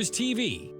TV.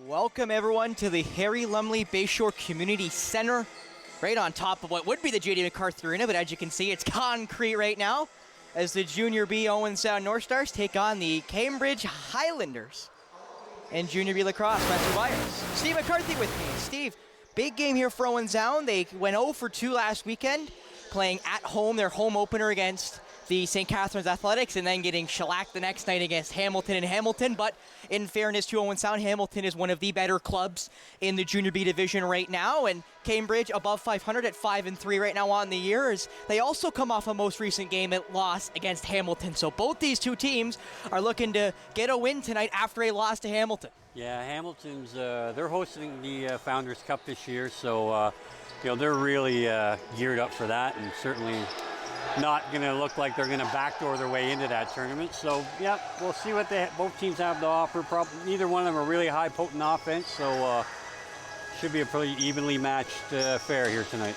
Welcome everyone to the Harry Lumley Bayshore Community Center, right on top of what would be the JD McCarthy Arena, but as you can see, it's concrete right now as the Junior B Owen Sound North Stars take on the Cambridge Highlanders and Junior B Lacrosse Metro Buyers. Steve McCarthy with me. Steve, big game here for Owen Sound. They went 0 for 2 last weekend, playing at home, their home opener against the St. Catharines Athletics, and then getting shellacked the next night against Hamilton and Hamilton. But in fairness to Owen Sound, Hamilton is one of the better clubs in the Junior B division right now, and Cambridge above 500 at 5-3 right now on the year. As they also come off a most recent game at loss against Hamilton. So both these two teams are looking to get a win tonight after a loss to Hamilton. Yeah, Hamilton's they're hosting the Founders Cup this year, so they're really geared up for that, and certainly not going to look like they're going to backdoor their way into that tournament. So, yeah, we'll see what both teams have to offer. Neither one of them are really high potent offense, so should be a pretty evenly matched affair here tonight.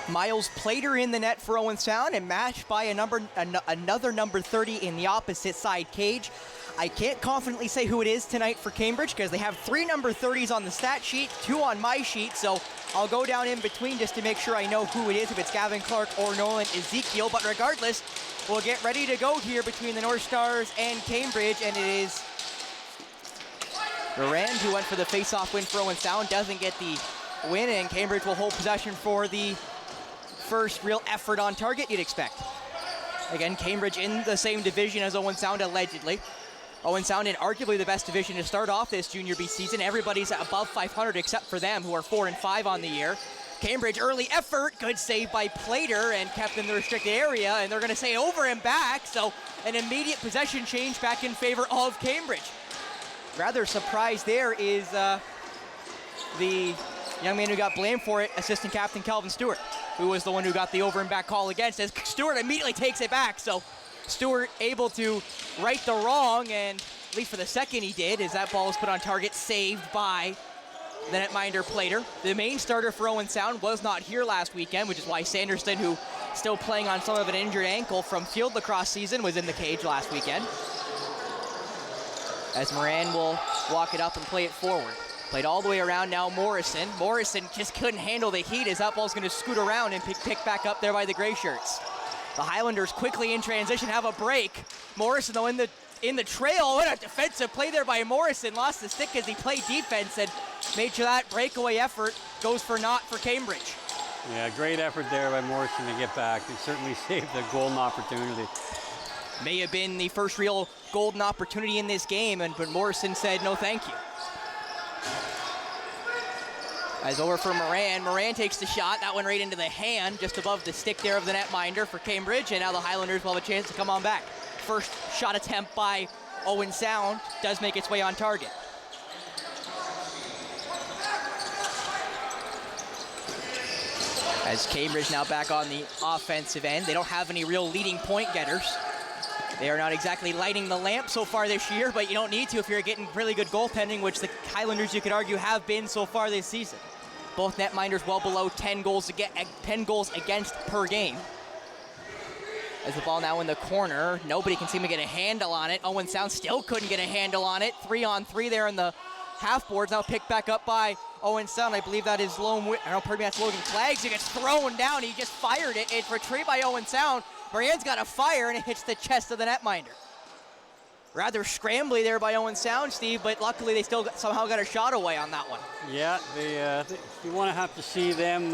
Miles Plater in the net for Owen Sound, and matched by another number 30 in the opposite side cage. I can't confidently say who it is tonight for Cambridge because they have 3 number 30s on the stat sheet, 2 on my sheet, so I'll go down in between just to make sure I know who it is, if it's Gavin Clark or Nolan Ezekiel. But regardless, we'll get ready to go here between the North Stars and Cambridge, and it is Rand who went for the face-off win for Owen Sound, doesn't get the win, and Cambridge will hold possession for the first real effort on target, you'd expect. Again, Cambridge in the same division as Owen Sound, allegedly. Owen Sound in arguably the best division to start off this Junior B season. Everybody's above 500 except for them, who are 4-5 on the year. Cambridge, early effort, good save by Plater, and kept in the restricted area, and they're going to say over and back, so an immediate possession change back in favor of Cambridge. Rather surprised there is the young man who got blamed for it, assistant captain Calvin Stewart, who was the one who got the over and back call against, as Stewart immediately takes it back. So Stewart able to right the wrong, and at least for the second he did, as that ball was put on target, saved by the netminder Plater. The main starter for Owen Sound was not here last weekend, which is why Sanderson, who still playing on some of an injured ankle from field lacrosse season, was in the cage last weekend. As Moran will walk it up and play it forward. Played all the way around now, Morrison. Morrison just couldn't handle the heat as that ball's going to scoot around and pick back up there by the Gray Shirts. The Highlanders quickly in transition have a break. Morrison though in the trail. What a defensive play there by Morrison. Lost the stick as he played defense and made sure that breakaway effort goes for naught for Cambridge. Yeah, great effort there by Morrison to get back. It certainly saved the golden opportunity. May have been the first real golden opportunity in this game, but Morrison said no thank you. As over for Moran. Moran takes the shot. That one right into the hand, just above the stick there of the netminder for Cambridge, and now the Highlanders will have a chance to come on back. First shot attempt by Owen Sound does make its way on target. As Cambridge now back on the offensive end. They don't have any real leading point getters. They are not exactly lighting the lamp so far this year, but you don't need to if you're getting really good goaltending, which the Highlanders, you could argue, have been so far this season. Both netminders well below 10 goals against per game. As the ball now in the corner, nobody can seem to get a handle on it. Owen Sound still couldn't get a handle on it. 3-on-3 there in the half boards. Now picked back up by Owen Sound. I believe that is that's Logan Claggs. He gets thrown down. He just fired it. It's retrieved by Owen Sound. Moran's got a fire, and it hits the chest of the netminder. Rather scrambly there by Owen Sound, Steve, but luckily they still somehow got a shot away on that one. Yeah, you want to have to see them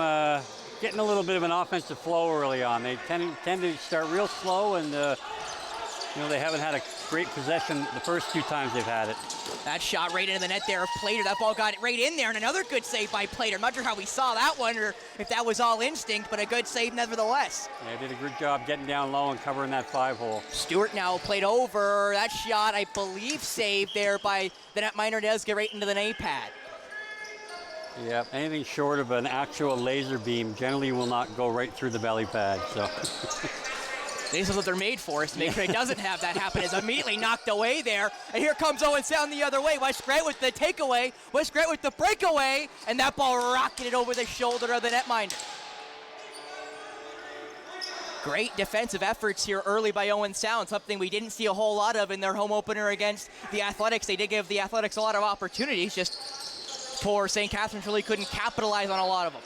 getting a little bit of an offensive flow early on. They tend to start real slow, and they haven't had a great possession the first 2 times they've had it. That shot right into the net there of Plater. That ball got right in there, and another good save by Plater. I'm not sure how we saw that one or if that was all instinct, but a good save nevertheless. Yeah, did a good job getting down low and covering that 5-hole. Stewart now played over. That shot, I believe, saved there by the netminder. Does get right into the knee pad. Yeah, anything short of an actual laser beam generally will not go right through the belly pad. So. This is what they're made for, is to make sure it doesn't have that happen. It's immediately knocked away there. And here comes Owen Sound the other way. West Grant with the takeaway. West Grant with the breakaway. And that ball rocketed over the shoulder of the netminder. Great defensive efforts here early by Owen Sound, something we didn't see a whole lot of in their home opener against the Athletics. They did give the Athletics a lot of opportunities, just poor St. Catharines really couldn't capitalize on a lot of them.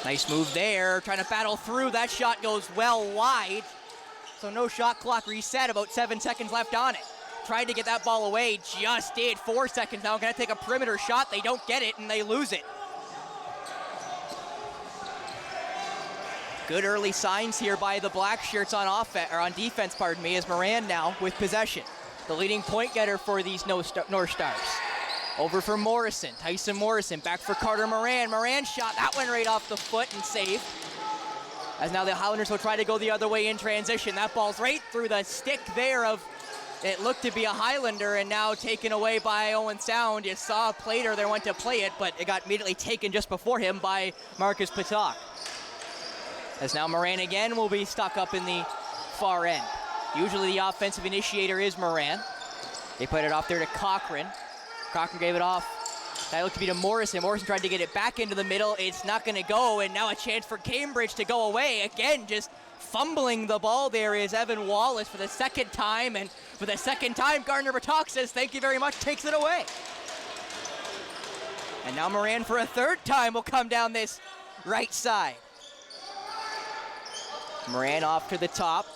Nice move there, trying to battle through. That shot goes well wide. So no shot clock reset, about 7 seconds left on it. Tried to get that ball away, just did. 4 seconds now, gonna take a perimeter shot. They don't get it and they lose it. Good early signs here by the black shirts on defense, as Moran now with possession. The leading point getter for these North Stars. Over for Morrison, Tyson Morrison, back for Carter Moran. Moran shot, that one right off the foot and saved. As now the Highlanders will try to go the other way in transition. That ball's right through the stick there of, it looked to be a Highlander, and now taken away by Owen Sound. You saw Plater there went to play it, but it got immediately taken just before him by Marcus Patak. As now Moran again will be stuck up in the far end. Usually the offensive initiator is Moran. They put it off there to Cochran. Cochran gave it off. That looked to be to Morrison. Morrison tried to get it back into the middle. It's not going to go, and now a chance for Cambridge to go away. Again, just fumbling the ball there is Evan Wallace for the second time, and for the second time, Gardner Batok says thank you very much, takes it away. And now Moran for a third time will come down this right side. Moran off to the top.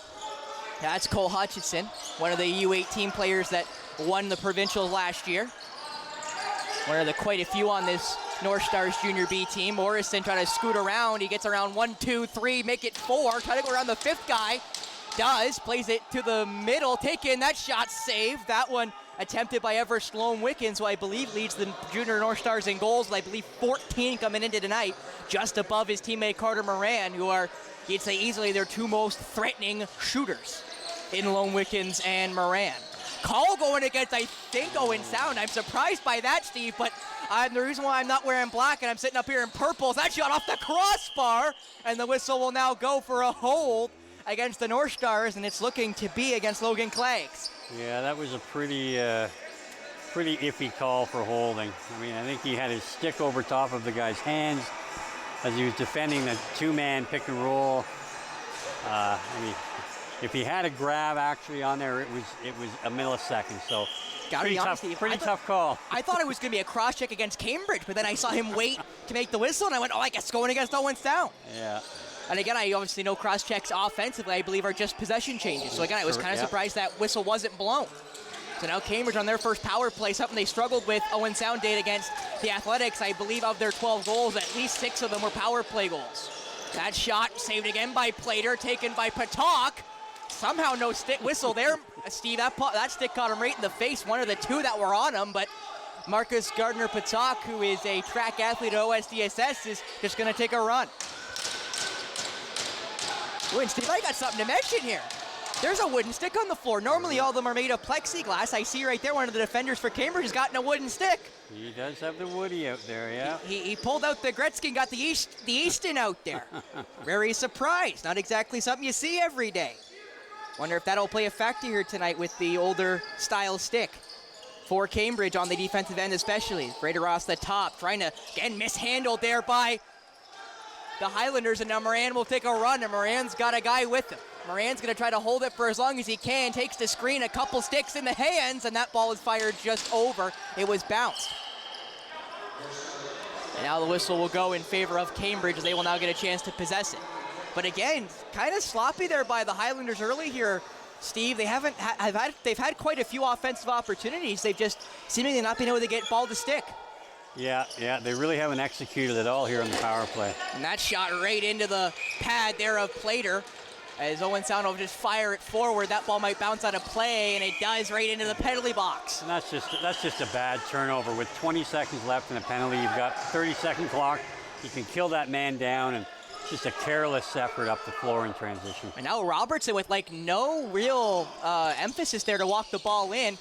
That's Cole Hutchinson, one of the U18 players that won the provincials last year. One of the quite a few on this North Stars Junior B team. Morrison trying to scoot around. He gets around 1, 2, 3, make it 4. Try to go around the 5th guy. Does. Plays it to the middle. Take in that shot, saved. That one attempted by Ever Sloan Wickens, who I believe leads the Junior North Stars in goals. I believe 14 coming into tonight, just above his teammate Carter Moran, who are, you'd say easily, their 2 most threatening shooters in Lone Wickens and Moran. Call going against, I think, Owen Sound. I'm surprised by that, Steve, but the reason why I'm not wearing black and I'm sitting up here in purple is that shot off the crossbar, and the whistle will now go for a hold against the North Stars, and it's looking to be against Logan Claggs. Yeah, that was a pretty iffy call for holding. I mean, I think he had his stick over top of the guy's hands as he was defending the 2-man pick and roll. I mean, if he had a grab actually on there, it was a millisecond. So pretty tough call. I thought it was going to be a cross check against Cambridge, but then I saw him wait to make the whistle, and I went, oh, I guess going against Owen Sound. Yeah. And again, I obviously know cross checks offensively, I believe, are just possession changes. So again, I was kind of surprised that whistle wasn't blown. So now Cambridge on their first power play, something they struggled with. Owen Sound did against the Athletics. I believe of their 12 goals, at least 6 of them were power play goals. That shot saved again by Plater, taken by Patak. Somehow no stick whistle there, Steve. That stick caught him right in the face, one of the 2 that were on him, but Marcus Gardner Patak, who is a track athlete at OSDSS, is just going to take a run. Ooh, and Steve, I got something to mention here. There's a wooden stick on the floor. Normally all of them are made of plexiglass. I see right there one of the defenders for Cambridge has gotten a wooden stick. He does have the woody out there, yeah. He pulled out the Gretzky and got the Easton out there. Very surprised. Not exactly something you see every day. Wonder if that'll play a factor here tonight with the older style stick for Cambridge on the defensive end especially. Right across the top, trying to, again, mishandled there by the Highlanders, and now Moran will take a run, and Moran's got a guy with him. Moran's going to try to hold it for as long as he can, takes the screen, a couple sticks in the hands, and that ball is fired just over. It was bounced. And now the whistle will go in favor of Cambridge, as they will now get a chance to possess it. But again, kind of sloppy there by the Highlanders early here, Steve. They've had quite a few offensive opportunities. They've just seemingly not been able to get ball to stick. Yeah, they really haven't executed at all here on the power play. And that shot right into the pad there of Plater. As Owen Sound will just fire it forward, that ball might bounce out of play, and it does right into the penalty box. And that's just a bad turnover. With 20 seconds left in a penalty, you've got 30-second clock. You can kill that man down, and just a careless effort up the floor in transition. And now Robertson with like no real emphasis there to walk the ball in,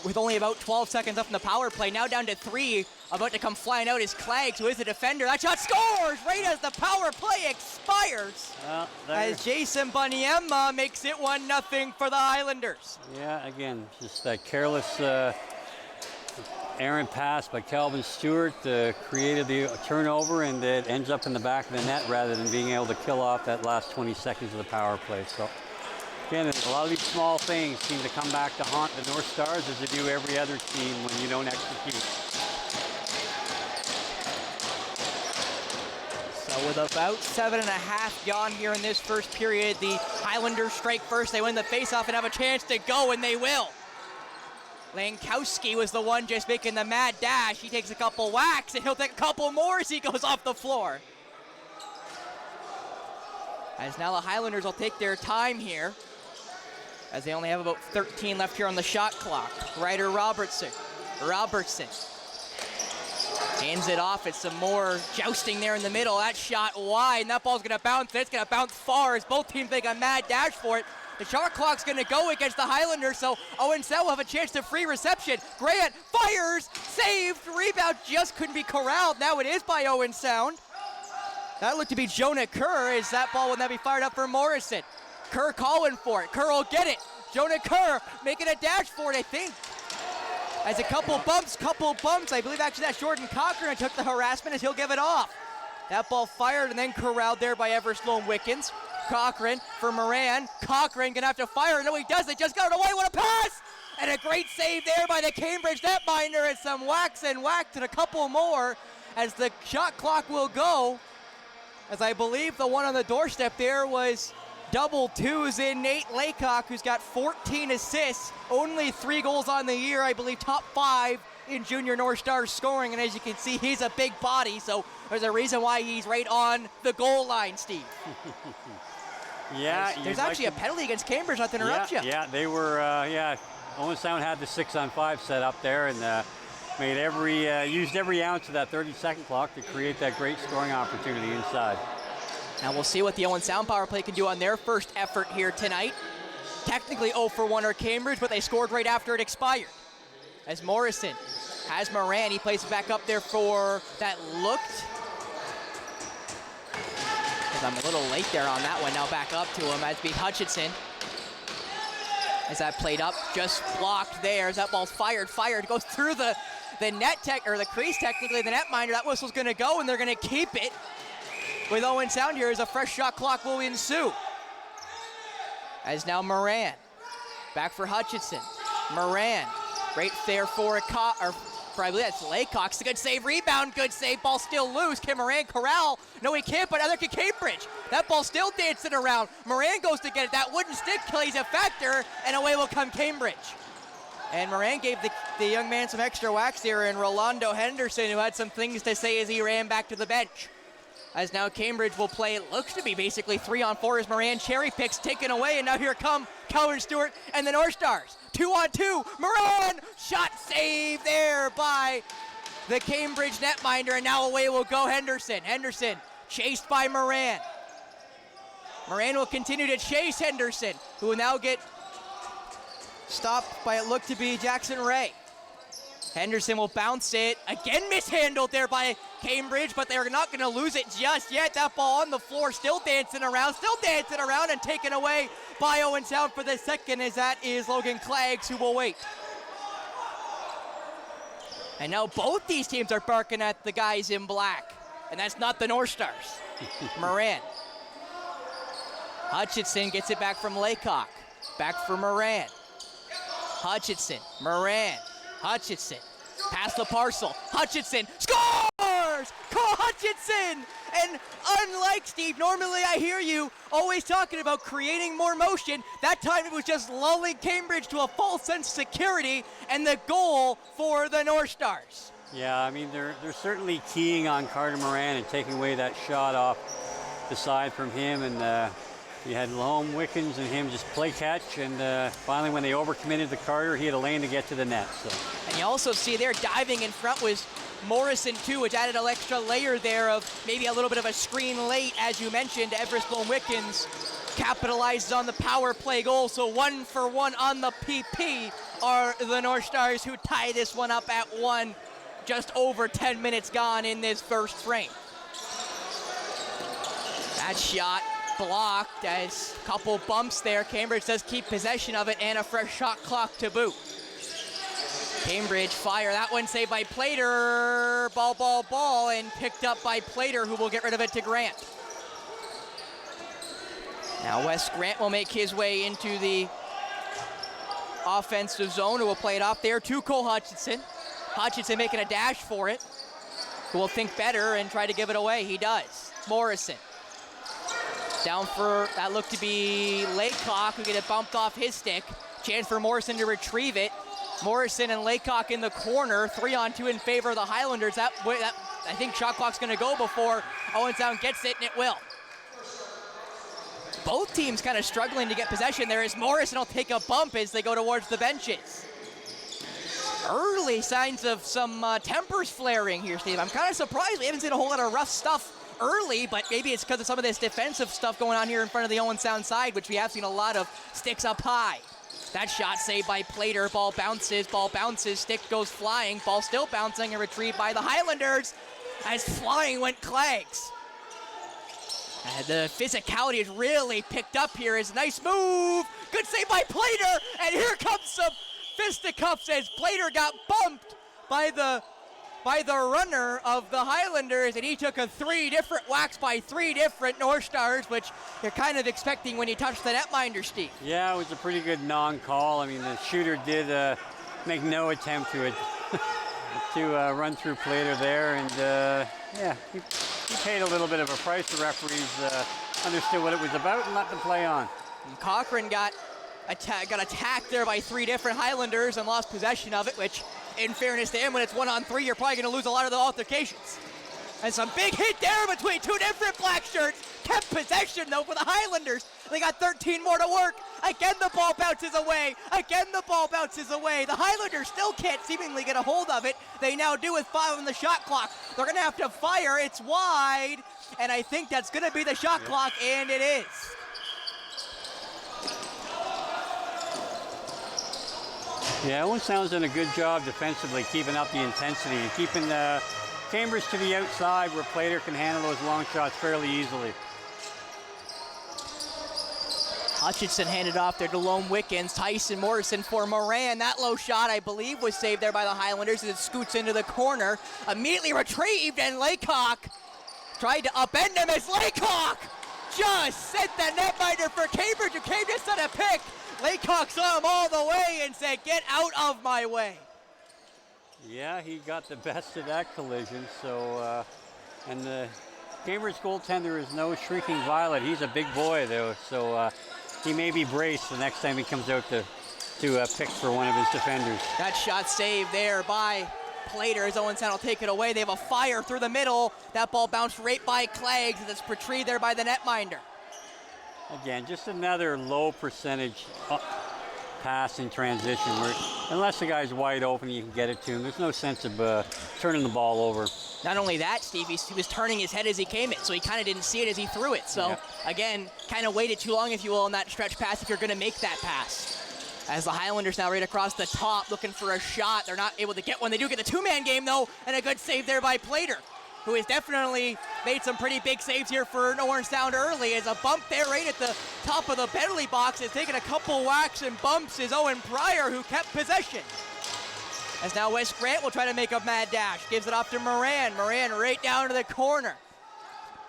with only about 12 seconds left in the power play. Now down to 3. About to come flying out is Clags, who is the defender. That shot scores right as the power play expires. As Jason Buniemma makes it 1-0 for the Highlanders. Yeah, again, just that careless errant pass by Calvin Stewart created the turnover, and it ends up in the back of the net rather than being able to kill off that last 20 seconds of the power play. So again, a lot of these small things seem to come back to haunt the North Stars, as they do every other team when you don't execute. So with about 7.5 gone here in this first period, the Highlanders strike first. They win the faceoff and have a chance to go, and they will. Lankowski was the one just making the mad dash. He takes a couple whacks, and he'll take a couple more as he goes off the floor. As now the Highlanders will take their time here, as they only have about 13 left here on the shot clock. Ryder Robertson hands it off. It's some more jousting there in the middle. That shot wide, and that ball's going to bounce. It's going to bounce far as both teams make a mad dash for it. The shot clock's going to go against the Highlanders, so Owen Sound will have a chance to free reception. Grant fires, saved, rebound just couldn't be corralled. Now it is by Owen Sound. That looked to be Jonah Kerr, as that ball will now be fired up for Morrison. Kerr calling for it. Kerr will get it. Jonah Kerr making a dash for it, I think. As a couple bumps. I believe actually that's Jordan Cochran took the harassment, as he'll give it off. That ball fired and then corralled there by Eversloan Wickens. Cochran for Moran. Cochran gonna have to fire. No, he does. They just got it away. What a pass! And a great save there by the Cambridge netminder, and some whacks and a couple more as the shot clock will go. As I believe the one on the doorstep there was double twos in Nate Laycock, who's got 14 assists, only 3 goals on the year, I believe top 5 in junior North Stars scoring, and as you can see, he's a big body, so there's a reason why he's right on the goal line, Steve. Yeah. There's actually a penalty against Cambridge, not to interrupt you. Yeah, they were, Owen Sound had the 6-on-5 set up there, and used every ounce of that 30-second clock to create that great scoring opportunity inside. Now we'll see what the Owen Sound power play can do on their first effort here tonight. Technically 0 for 1 are Cambridge, but they scored right after it expired. As Morrison has Moran, he plays it back up there for that looked. Because I'm a little late there on that one. Now back up to him as beat Hutchinson. As that played up, just blocked there. As that ball's fired, goes through the net or the crease technically, the netminder. That whistle's gonna go, and they're gonna keep it. With Owen Sound here, as a fresh shot clock will ensue. As now Moran, back for Hutchinson. Moran, right there for I believe that's Laycock. It's a good save, rebound, good save. Ball still loose. Can Moran corral? No, he can't, but neither can Cambridge. That ball still dancing around. Moran goes to get it. That wooden stick plays a factor, and away will come Cambridge. And Moran gave the young man some extra wax there, and Rolando Henderson, who had some things to say as he ran back to the bench. As now Cambridge will play, it looks to be basically 3-on-4 as Moran cherry picks, taken away, and now here come Calvin Stewart and the North Stars. 2-on-2, Moran, shot save there by the Cambridge netminder, and now away will go Henderson. Henderson chased by Moran. Moran will continue to chase Henderson, who will now get stopped by, it looked to be Jackson Ray. Henderson will bounce it. Again mishandled there by Cambridge, but they're not going to lose it just yet. That ball on the floor, still dancing around, and taken away by Owen Sound for the second, as that is Logan Clags, who will wait. And now both these teams are barking at the guys in black. and that's not the North Stars. Moran. Hutchinson gets it back from Laycock. Back for Moran. Hutchinson, Moran, Hutchinson. Pass the parcel. Hutchinson scores! Cole Hutchinson! And unlike Steve, normally I hear you always talking about creating more motion. That time it was just lulling Cambridge to a false sense of security, and the goal for the North Stars. Yeah, I mean, they're certainly keying on Carter Moran and taking away that shot off the side from him, and you had Lome, Wickens, and him just play catch, and finally when they overcommitted to Carter, he had a lane to get to the net. So. And you also see there diving in front was Morrison too, which added an extra layer there of maybe a little bit of a screen late, as you mentioned. Everest Lome Wickens capitalizes on the power play goal, so 1 for 1 on the PP are the North Stars, who tie this one up at 1. Just over 10 minutes gone in this first frame. That shot blocked as a couple bumps there. Cambridge does keep possession of it, and a fresh shot clock to boot. Cambridge fire that one, saved by Plater. Ball, and picked up by Plater, who will get rid of it to Grant. Now Wes Grant will make his way into the offensive zone, who will play it off there to Cole Hutchinson. Hutchinson making a dash for it, who will think better and try to give it away. He does. Morrison. Down for, that looked to be Laycock, who get it bumped off his stick. Chance for Morrison to retrieve it. Morrison and Laycock in the corner, 3-on-2 in favor of the Highlanders. That I think shot clock's gonna go before Owen Sound gets it, and it will. Both teams kind of struggling to get possession there, as Morrison will take a bump as they go towards the benches. Early signs of some tempers flaring here, Steve. I'm kind of surprised we haven't seen a whole lot of rough stuff early, but maybe it's because of some of this defensive stuff going on here in front of the Owen Sound side, which we have seen a lot of. Sticks up high. That shot saved by Plater. Ball bounces, stick goes flying, ball still bouncing, and retrieved by the Highlanders as flying went Clags. And the physicality is really picked up here. Is nice move. Good save by Plater, and here comes some fisticuffs as Plater got bumped by the runner of the Highlanders, and he took a 3 different whacks by 3 different North Stars, which you're kind of expecting when you touch the netminder, Steve. Yeah, it was a pretty good non-call. I mean, the shooter did make no attempt to run through Plater there, and yeah, he paid a little bit of a price. The referees understood what it was about and let them play on. And Cochran got attacked there by 3 different Highlanders and lost possession of it, which, in fairness to him, when it's 1-on-3, you're probably going to lose a lot of the altercations. And some big hit there between 2 different black shirts. Kept possession, though, for the Highlanders. They got 13 more to work. Again, the ball bounces away. The Highlanders still can't seemingly get a hold of it. They now do with 5 on the shot clock. They're going to have to fire. It's wide. And I think that's going to be the shot clock, and it is. Yeah, Owen Sound's done a good job defensively, keeping up the intensity, and keeping Cambridge to the outside where Plater can handle those long shots fairly easily. Hutchinson handed off there to Lome Wickens. Tyson Morrison for Moran. That low shot, I believe, was saved there by the Highlanders as it scoots into the corner. Immediately retrieved, and Laycock tried to upend him as Laycock just sent the netminder for Cambridge, who came to set a pick. Laycock saw him all the way and said, "Get out of my way." Yeah, he got the best of that collision. So, and the Cambridge goaltender is no shrieking violet. He's a big boy, though. So he may be braced the next time he comes out to pick for one of his defenders. That shot saved there by Plater as Owen Sound will take it away. They have a fire through the middle. That ball bounced right by Clags as it's retrieved there by the netminder. Again, just another low percentage pass in transition where unless the guy's wide open, you can get it to him. There's no sense of turning the ball over. Not only that, Steve, he was turning his head as he came in, so he kind of didn't see it as he threw it. So, again, kind of waited too long, if you will, on that stretch pass if you're going to make that pass. As the Highlanders now right across the top looking for a shot. They're not able to get one. They do get the 2-man game, though, and a good save there by Plater, who has definitely made some pretty big saves here for Owen Sound early. As a bump there right at the top of the penalty box has taken a couple whacks and bumps is Owen Pryor, who kept possession. As now Wes Grant will try to make a mad dash. Gives it off to Moran. Moran right down to the corner.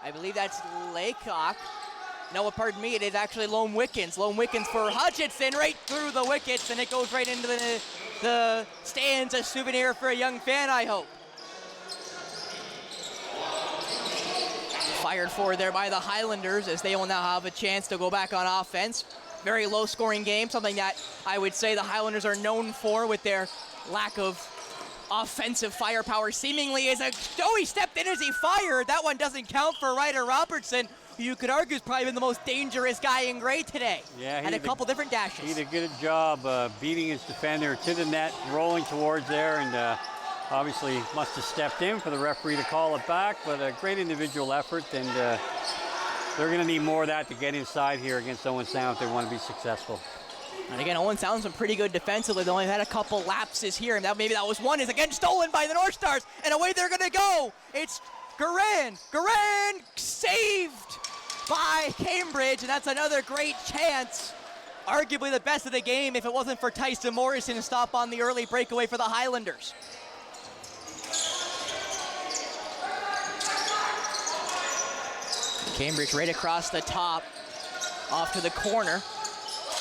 I believe that's Laycock. No, pardon me, it is actually Lone Wickens. Lone Wickens for Hutchinson, right through the wickets, and it goes right into the stands, a souvenir for a young fan, I hope. Fired forward there by the Highlanders, as they will now have a chance to go back on offense. Very low-scoring game, something that I would say the Highlanders are known for with their lack of offensive firepower. Seemingly as he stepped in as he fired. That one doesn't count for Ryder Robertson, who you could argue is probably been the most dangerous guy in gray today. Yeah, had a couple different dashes. He did a good job beating his defender to the net, rolling towards there, and obviously must have stepped in for the referee to call it back, but a great individual effort, and they're going to need more of that to get inside here against Owen Sound if they want to be successful. And again, Owen Sound's been pretty good defensively. They only had a couple lapses here, and maybe that was one. Is again stolen by the North Stars, and away they're going to go. It's Garan. Garan saved by Cambridge, and that's another great chance. Arguably the best of the game if it wasn't for Tyson Morrison to stop on the early breakaway for the Highlanders. Cambridge right across the top, off to the corner,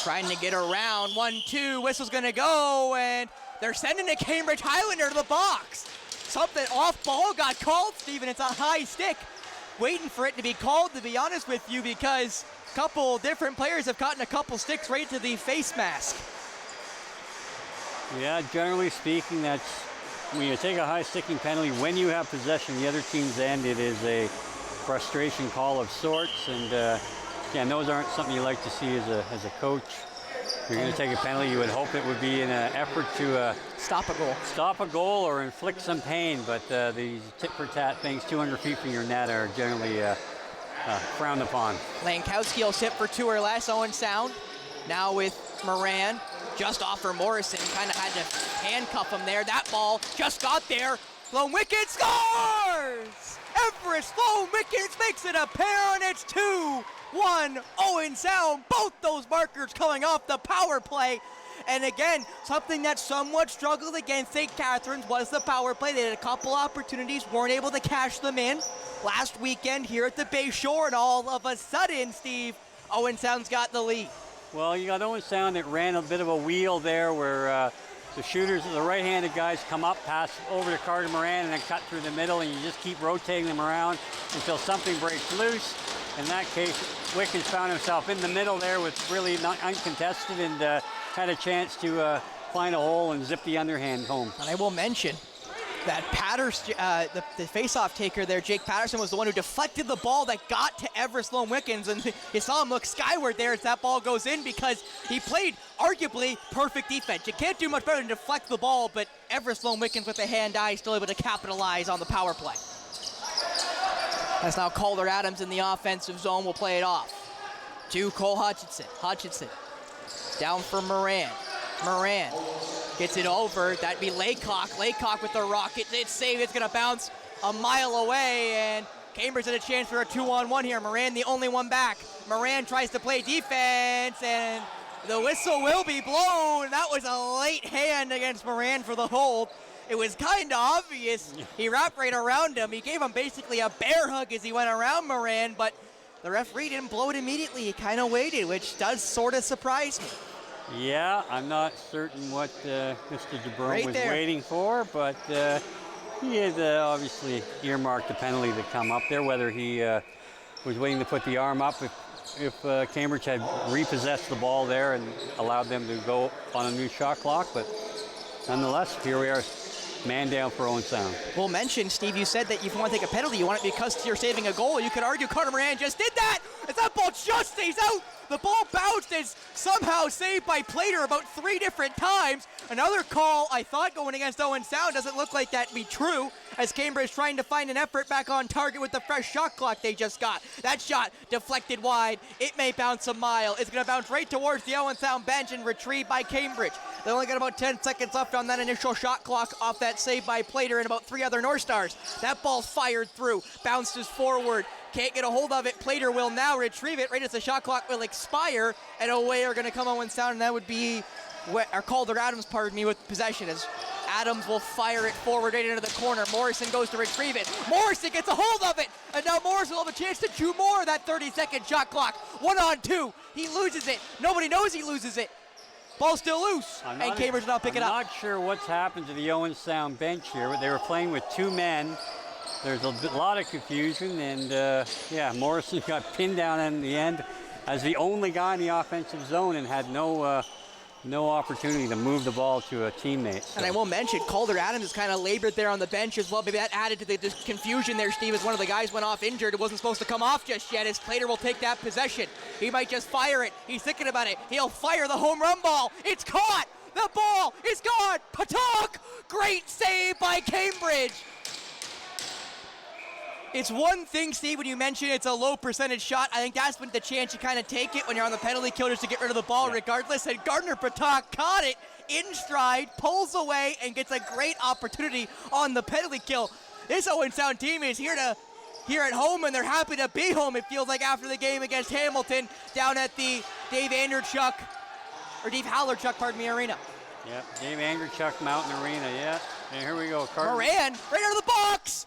trying to get around. 1-2, whistle's gonna go, and they're sending a Cambridge Highlander to the box. Something off ball got called, Stephen. It's a high stick. Waiting for it to be called, to be honest with you, because a couple different players have gotten a couple sticks right to the face mask. Yeah, generally speaking, that's when you take a high sticking penalty, when you have possession the other team's end, it is a frustration call of sorts, and again, those aren't something you like to see as a coach. If you're going to take a penalty, you would hope it would be in an effort to stop a goal or inflict some pain, but these tit-for-tat things 200 feet from your net are generally frowned upon. Lankowski will sit for 2 or less. Owen Sound now with Moran just off for Morrison. Kind of had to handcuff him there. That ball just got there. Lone Wickens scores! Everest Lone Wickens makes it a pair, and it's 2-1 Owen Sound. Both those markers coming off the power play. And again, something that somewhat struggled against St. Catharines was the power play. They had a couple opportunities, weren't able to cash them in last weekend here at the Bayshore, and all of a sudden, Steve, Owen Sound's got the lead. Well, you got Owen Sound that ran a bit of a wheel there where the shooters, the right-handed guys come up, pass over to Carter Moran, and then cut through the middle, and you just keep rotating them around until something breaks loose. In that case, Wickens found himself in the middle there with really uncontested, and had a chance to find a hole and zip the underhand home. And I will mention that Patterson, the face-off taker there, Jake Patterson, was the one who deflected the ball that got to Everest Lone Wickens, and you saw him look skyward there as that ball goes in, because he played arguably perfect defense. You can't do much better than deflect the ball, but Everest Lone Wickens with a hand-eye still able to capitalize on the power play. That's now Calder Adams in the offensive zone will play it off to Cole Hutchinson. Hutchinson down for Moran. Moran gets it over. That'd be Laycock. Laycock with the rocket. It's saved. It's going to bounce a mile away, and Cambridge had a chance for a 2-on-1 here. Moran, the only one back. Moran tries to play defense, and the whistle will be blown. That was a late hand against Moran for the hold. It was kind of obvious. He wrapped right around him. He gave him basically a bear hug as he went around Moran, but the referee didn't blow it immediately. He kind of waited, which does sort of surprise me. Yeah, I'm not certain what Mr. DeBrome was waiting for, but he had obviously earmarked the penalty to come up there, whether he was waiting to put the arm up if Cambridge had repossessed the ball there and allowed them to go on a new shot clock, but nonetheless, here we are. Man down for Owen Sound. We'll mention, Steve, you said that if you want to take a penalty, you want it because you're saving a goal. You could argue Carter Moran just did that. As that ball just stays out, the ball bounced and somehow saved by Plater about 3 different times. Another call, I thought, going against Owen Sound. Doesn't look like that to be true, as Cambridge trying to find an effort back on target with the fresh shot clock they just got. That shot deflected wide. It may bounce a mile. It's going to bounce right towards the Owen Sound bench and retrieved by Cambridge. They only got about 10 seconds left on that initial shot clock off that save by Plater and about 3 other North Stars. That ball fired through, bounces forward. Can't get a hold of it. Plater will now retrieve it right as the shot clock will expire, and away are going to come Owen Sound, and that would be Calder Adams, pardon me, with possession, as Adams will fire it forward right into the corner. Morrison goes to retrieve it. Morrison gets a hold of it, and now Morrison will have a chance to chew more of that 30-second shot clock. 1-on-2. He loses it. Nobody knows he loses it. Ball still loose, and Cambridge will not pick it up. I'm not sure what's happened to the Owen Sound bench here. They were playing with 2 men. There's a lot of confusion, and yeah, Morrison got pinned down in the end as the only guy in the offensive zone and had no opportunity to move the ball to a teammate. So. And I will mention, Calder Adams is kind of labored there on the bench as well. Maybe that added to the confusion there, Steve, as one of the guys went off injured. It wasn't supposed to come off just yet, as Plater will take that possession. He might just fire it. He's thinking about it. He'll fire the home run ball. It's caught. The ball is gone. Patak! Great save by Cambridge. It's one thing, Steve, when you mention it's a low percentage shot. I think that's when the chance you kind of take it when you're on the penalty kill just to get rid of the ball regardless. And Gardner Patak caught it in stride, pulls away, and gets a great opportunity on the penalty kill. This Owen Sound team is here at home, and they're happy to be home, it feels like, after the game against Hamilton down at the Dave Halerchuk arena. Yep, Dave Halerchuk Mountain Arena, yeah. And here we go, Carter. Moran, right out of the box!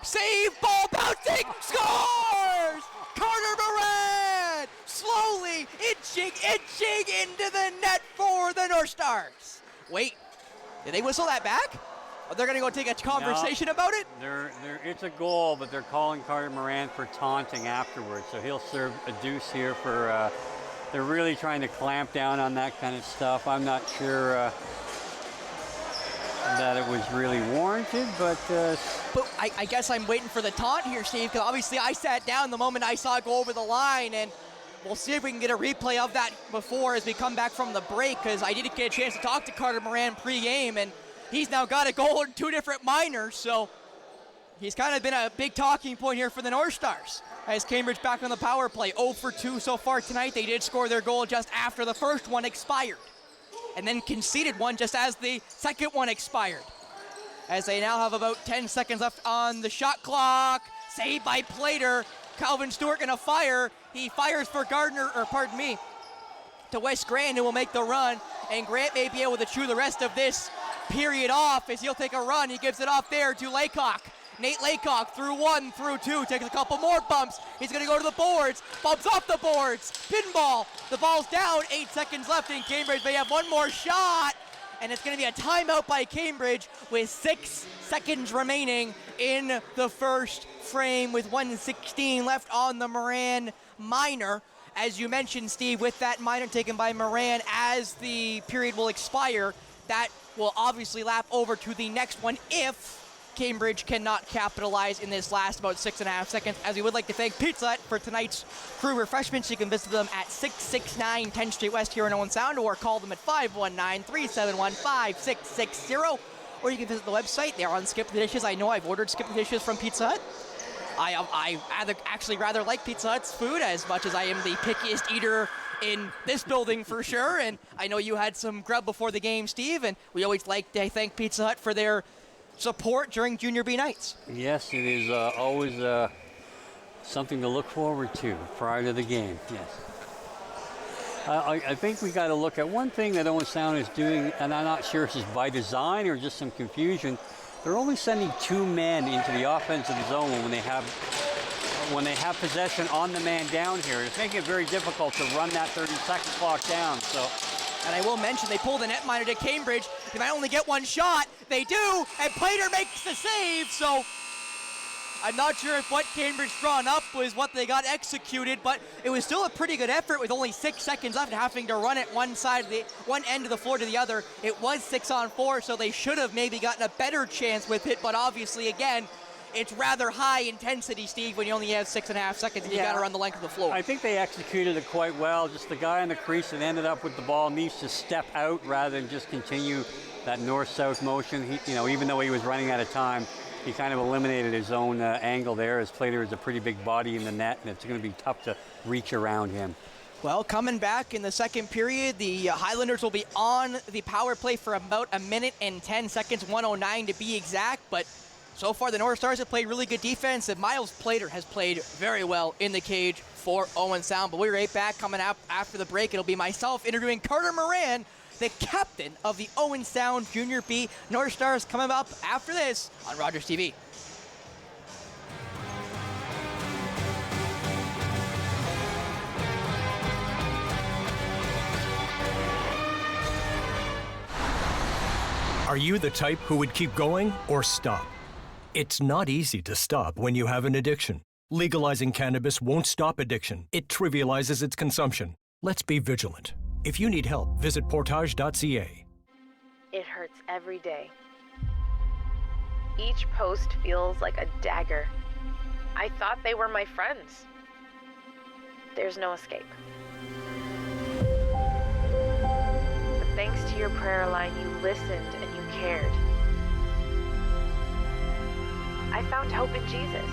Save, ball bouncing, scores! Carter Moran, slowly inching into the net for the North Stars. Wait, did they whistle that back? Are they going to go take a conversation about it? It's a goal, but they're calling Carter Moran for taunting afterwards, so he'll serve a deuce here for, they're really trying to clamp down on that kind of stuff. I'm not sure that it was really warranted, but I guess I'm waiting for the taunt here, Steve, because obviously I sat down the moment I saw it go over the line, and we'll see if we can get a replay of that before as we come back from the break, because I didn't get a chance to talk to Carter Moran pre-game, and he's now got a goal in 2 different minors, so he's kind of been a big talking point here for the North Stars. As Cambridge back on the power play, 0 for 2 so far tonight. They did score their goal just after the first one expired, and then conceded one just as the second one expired. As they now have about 10 seconds left on the shot clock. Saved by Plater. Calvin Stewart gonna fire. He fires for to Wes Grant, who will make the run. And Grant may be able to chew the rest of this period off as he'll take a run. He gives it off there to Laycock. Nate Laycock through 1, through 2, takes a couple more bumps. He's going to go to the boards, bumps off the boards, pinball. The ball's down, 8 seconds left in Cambridge. They have one more shot, and it's going to be a timeout by Cambridge with 6 seconds remaining in the first frame with 1:16 left on the Moran minor. As you mentioned, Steve, with that minor taken by Moran as the period will expire, that will obviously lap over to the next one if Cambridge cannot capitalize in this last about 6.5 seconds. As we would like to thank Pizza Hut for tonight's crew refreshments. You can visit them at 669 10th Street West here in Owen Sound, or call them at 519-371-5660. Or you can visit the website. They're on Skip the Dishes. I know I've ordered Skip the Dishes from Pizza Hut. I actually rather like Pizza Hut's food as much as I am the pickiest eater in this building for sure. And I know you had some grub before the game, Steve, and we always like to thank Pizza Hut for their support during Junior B nights. Yes, it is always something to look forward to prior to the game. Yes. I think we got to look at one thing that Owen Sound is doing, and I'm not sure if it's by design or just some confusion. They're only sending 2 men into the offensive zone when they have possession on the man down here. It's making it very difficult to run that 30-second clock down. So. And I will mention they pulled the netminder to Cambridge. They might only get one shot. They do, and Plater makes the save. So I'm not sure if what Cambridge drawn up was what they got executed, but it was still a pretty good effort with only 6 seconds left and having to run it one end of the floor to the other. It was 6-on-4, so they should have maybe gotten a better chance with it, but obviously, again, it's rather high intensity, Steve, when you only have 6.5 seconds and you got to run the length of the floor. I think they executed it quite well. Just the guy in the crease that ended up with the ball needs to step out rather than just continue that north-south motion. He, even though he was running out of time, he kind of eliminated his own angle there, as Plater is a pretty big body in the net, and it's going to be tough to reach around him. Well, coming back in the second period, the Highlanders will be on the power play for about 1 minute and 10 seconds, 1:09 to be exact, but so far, the North Stars have played really good defense, and Miles Plater has played very well in the cage for Owen Sound. But we're right back coming up after the break. It'll be myself interviewing Carter Moran, the captain of the Owen Sound Junior B North Stars, coming up after this on Rogers TV. Are you the type who would keep going or stop? It's not easy to stop when you have an addiction. Legalizing cannabis won't stop addiction. It trivializes its consumption. Let's be vigilant. If you need help, visit portage.ca. It hurts every day. Each post feels like a dagger. I thought they were my friends. There's no escape. But thanks to your prayer line, you listened and you cared. I found hope in Jesus.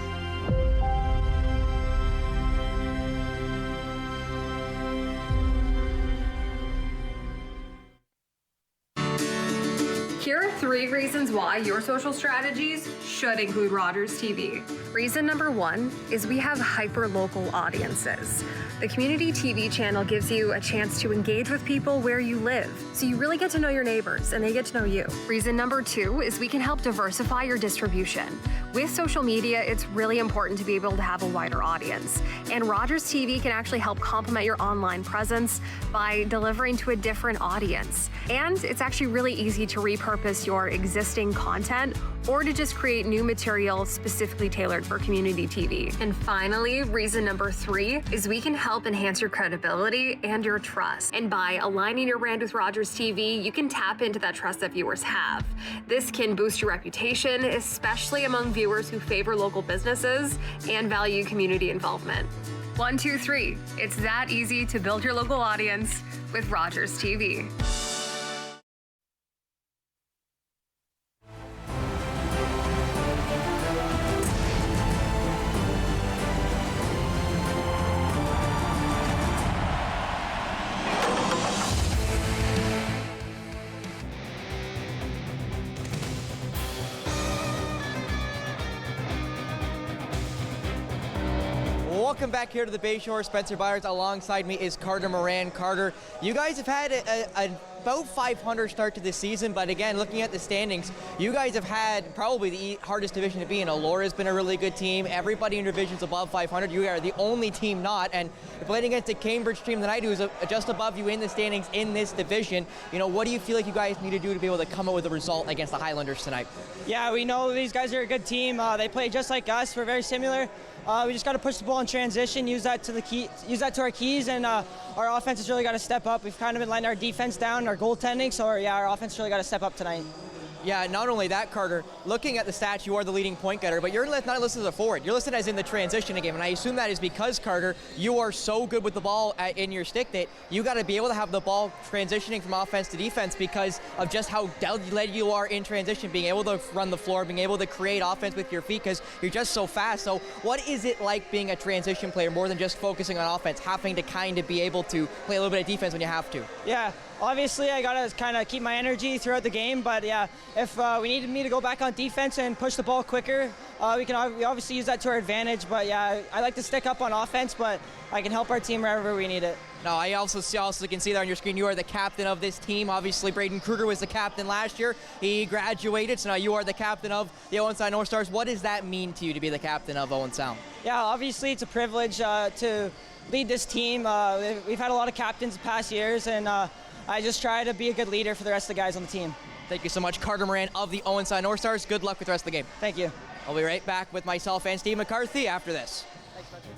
Here are 3 reasons why your social strategies should include Rogers TV. Reason number 1 is we have hyper-local audiences. The community TV channel gives you a chance to engage with people where you live, so you really get to know your neighbors and they get to know you. Reason number 2 is we can help diversify your distribution. With social media, it's really important to be able to have a wider audience, and Rogers TV can actually help complement your online presence by delivering to a different audience. And it's actually really easy to repurpose your existing content or to just create new material specifically tailored for community TV. And finally, reason number 3 is we can help enhance your credibility and your trust. And by aligning your brand with Rogers TV, you can tap into that trust that viewers have. This can boost your reputation, especially among viewers who favor local businesses and value community involvement. 1, 2, 3. It's that easy to build your local audience with Rogers TV. Welcome back here to the Bayshore. Spencer Byers alongside me is Carter Moran. Carter, you guys have had about 500 start to this season, but again, looking at the standings, you guys have had probably the hardest division to be in. Alora's been a really good team. Everybody in your division's above 500. You are the only team not, and you're playing against a Cambridge team tonight who's just above you in the standings in this division. You know, what do you feel like you guys need to do to be able to come up with a result against the Highlanders tonight? Yeah, we know these guys are a good team. They play just like us. We're very similar. We just got to push the ball in transition, use that to our keys, and our offense has really got to step up. We've kind of been letting our defense down, our goaltending, so yeah, our offense really got to step up tonight. Yeah, not only that, Carter, looking at the stats, you are the leading point getter, but you're not listed as a forward. You're listed as in the transition game, and I assume that is because, Carter, you are so good with the ball in your stick that you got to be able to have the ball transitioning from offense to defense because of just how dead you are in transition, being able to run the floor, being able to create offense with your feet because you're just so fast. So what is it like being a transition player more than just focusing on offense, having to kind of be able to play a little bit of defense when you have to? Yeah. Obviously, I got to kind of keep my energy throughout the game, but yeah, if we needed me to go back on defense and push the ball quicker, we obviously use that to our advantage, but yeah, I like to stick up on offense, but I can help our team wherever we need it. No, I also can see there on your screen, you are the captain of this team. Obviously, Braden Kruger was the captain last year. He graduated, so now you are the captain of the Owen Sound North Stars. What does that mean to you to be the captain of Owen Sound? Yeah, obviously it's a privilege to lead this team. We've had a lot of captains the past years, and I just try to be a good leader for the rest of the guys on the team. Thank you so much, Carter Moran of the Owen Sound North Stars. Good luck with the rest of the game. Thank you. I'll be right back with myself and Steve McCarthy after this. Thanks, Spencer.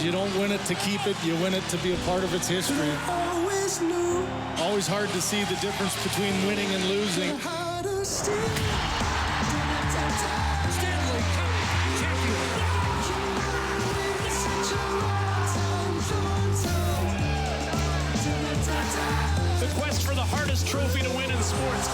You don't win it to keep it, you win it to be a part of its history. Always hard to see the difference between winning and losing. The quest for the hardest trophy to win in sports.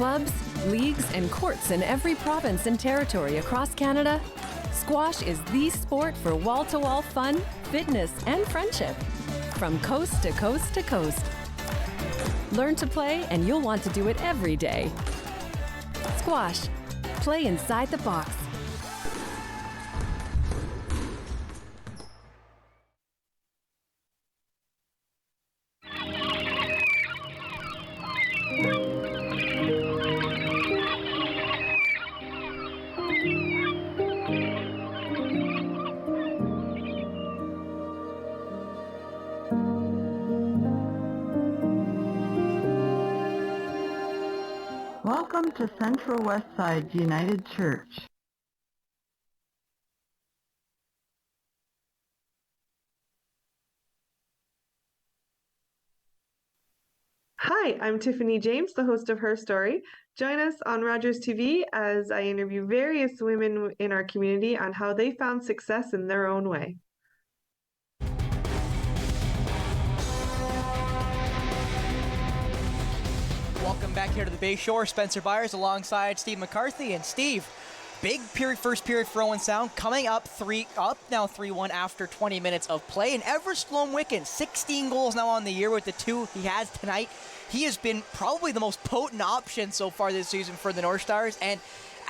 clubs, leagues, and courts in every province and territory across Canada, squash is the sport for wall-to-wall fun, fitness, and friendship. From coast to coast to coast. Learn to play and you'll want to do it every day. Squash. Play inside the box. Welcome to Central Westside United Church. Hi, I'm Tiffany James, the host of Her Story. Join us on Rogers TV as I interview various women in our community on how they found success in their own way. Welcome back here to the Bayshore. Spencer Byers alongside Steve McCarthy. And Steve, big first period for Owen Sound, coming up now 3-1 after 20 minutes of play. And Everest Sloan-Wicken, 16 goals now on the year with the 2 he has tonight. He has been probably the most potent option so far this season for the North Stars. And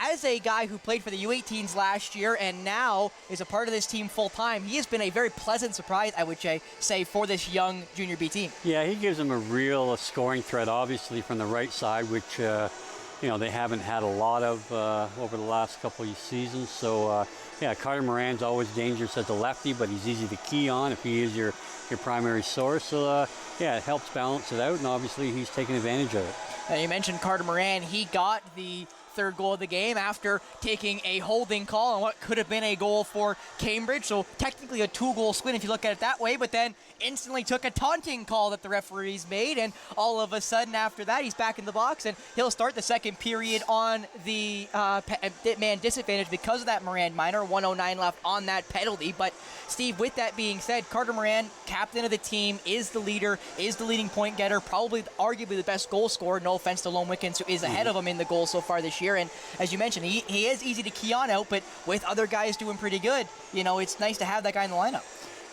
as a guy who played for the U18s last year and now is a part of this team full-time, he has been a very pleasant surprise, I would say, for this young Junior B team. Yeah, he gives them a real scoring threat, obviously, from the right side, which they haven't had a lot of over the last couple of seasons. So, Carter Moran's always dangerous as a lefty, but he's easy to key on if he is your primary source. So, it helps balance it out, and obviously he's taking advantage of it. Now, you mentioned Carter Moran. He got the third goal of the game after taking a holding call on what could have been a goal for Cambridge. So technically a 2-goal swing if you look at it that way, but then instantly took a taunting call that the referees made, and all of a sudden after that he's back in the box and he'll start the second period on the man disadvantage because of that Moran minor. 1:09 left on that penalty. But Steve, with that being said, Carter Moran, captain of the team, is the leader, is the leading point getter, probably arguably the best goal scorer, no offense to Lone Wickens, who is ahead of him in the goal so far this year. And as you mentioned, he is easy to key on out, but with other guys doing pretty good, it's nice to have that guy in the lineup.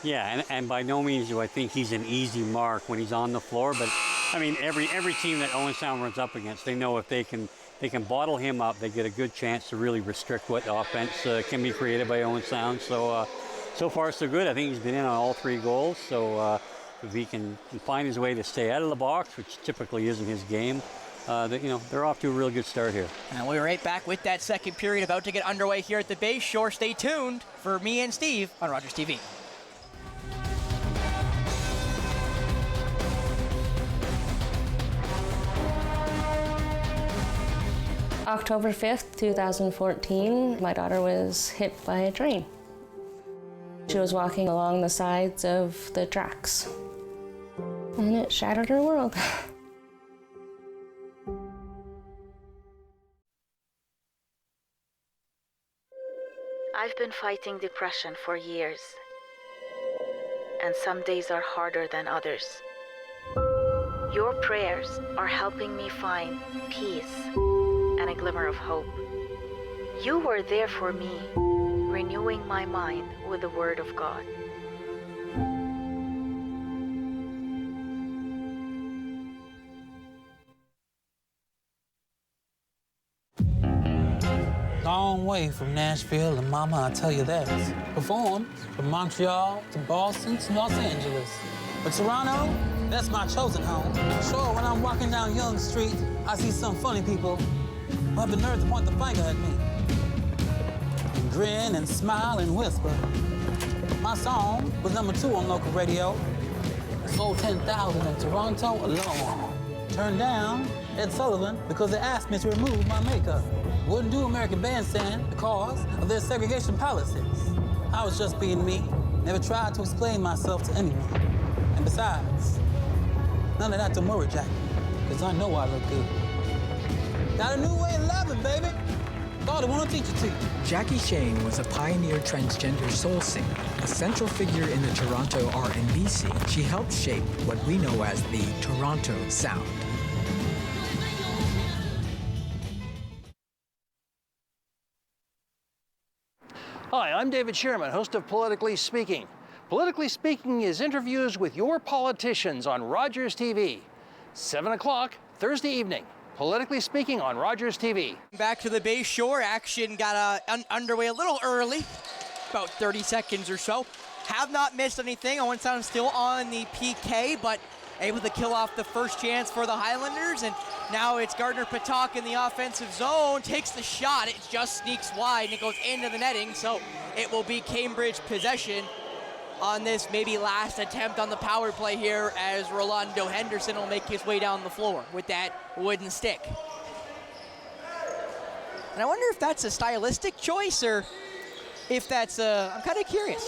Yeah, and by no means do I think he's an easy mark when he's on the floor, but I mean every team that Owen Sound runs up against, they know if they can bottle him up, they get a good chance to really restrict what offense can be created by Owen Sound. So so far so good. I think he's been in on all 3 goals. So if he can find his way to stay out of the box, which typically isn't his game, they're off to a real good start here. And we're right back with that second period about to get underway here at the Bayshore. Stay tuned for me and Steve on Rogers TV. October 5th, 2014, my daughter was hit by a train. She was walking along the sides of the tracks, and it shattered her world. I've been fighting depression for years, and some days are harder than others. Your prayers are helping me find peace and a glimmer of hope. You were there for me, renewing my mind with the Word of God. Long way from Nashville and Mama, I'll tell you that. Performed from Montreal to Boston to Los Angeles. But Toronto, that's my chosen home. Sure, when I'm walking down Yonge Street, I see some funny people who have the nerve to point the finger at me. Grin and smile and whisper. My song was #2 on local radio. Sold 10,000 in Toronto alone. Turned down Ed Sullivan because they asked me to remove my makeup. Wouldn't do American Bandstand because of their segregation policies. I was just being me. Never tried to explain myself to anyone. And besides, none of that to worry, Jackie, because I know I look good. Got a new way of loving, baby. Thought I want to teach it to you. Jackie Shane was a pioneer transgender soul singer, a central figure in the Toronto R&B scene. She helped shape what we know as the Toronto sound. Hi, I'm David Sherman, host of Politically Speaking. Politically Speaking is interviews with your politicians on Rogers TV. 7 o'clock, Thursday evening. Politically Speaking on Rogers TV. Back to the Bayshore. Action got underway a little early, about 30 seconds or so. Have not missed anything. Owen Sound still on the PK, but able to kill off the first chance for the Highlanders. And now it's Gardner Patak in the offensive zone. Takes the shot. It just sneaks wide and it goes into the netting. So it will be Cambridge possession on this maybe last attempt on the power play here, as Rolando Henderson will make his way down the floor with that wooden stick. And I wonder if that's a stylistic choice or if that's I'm kind of curious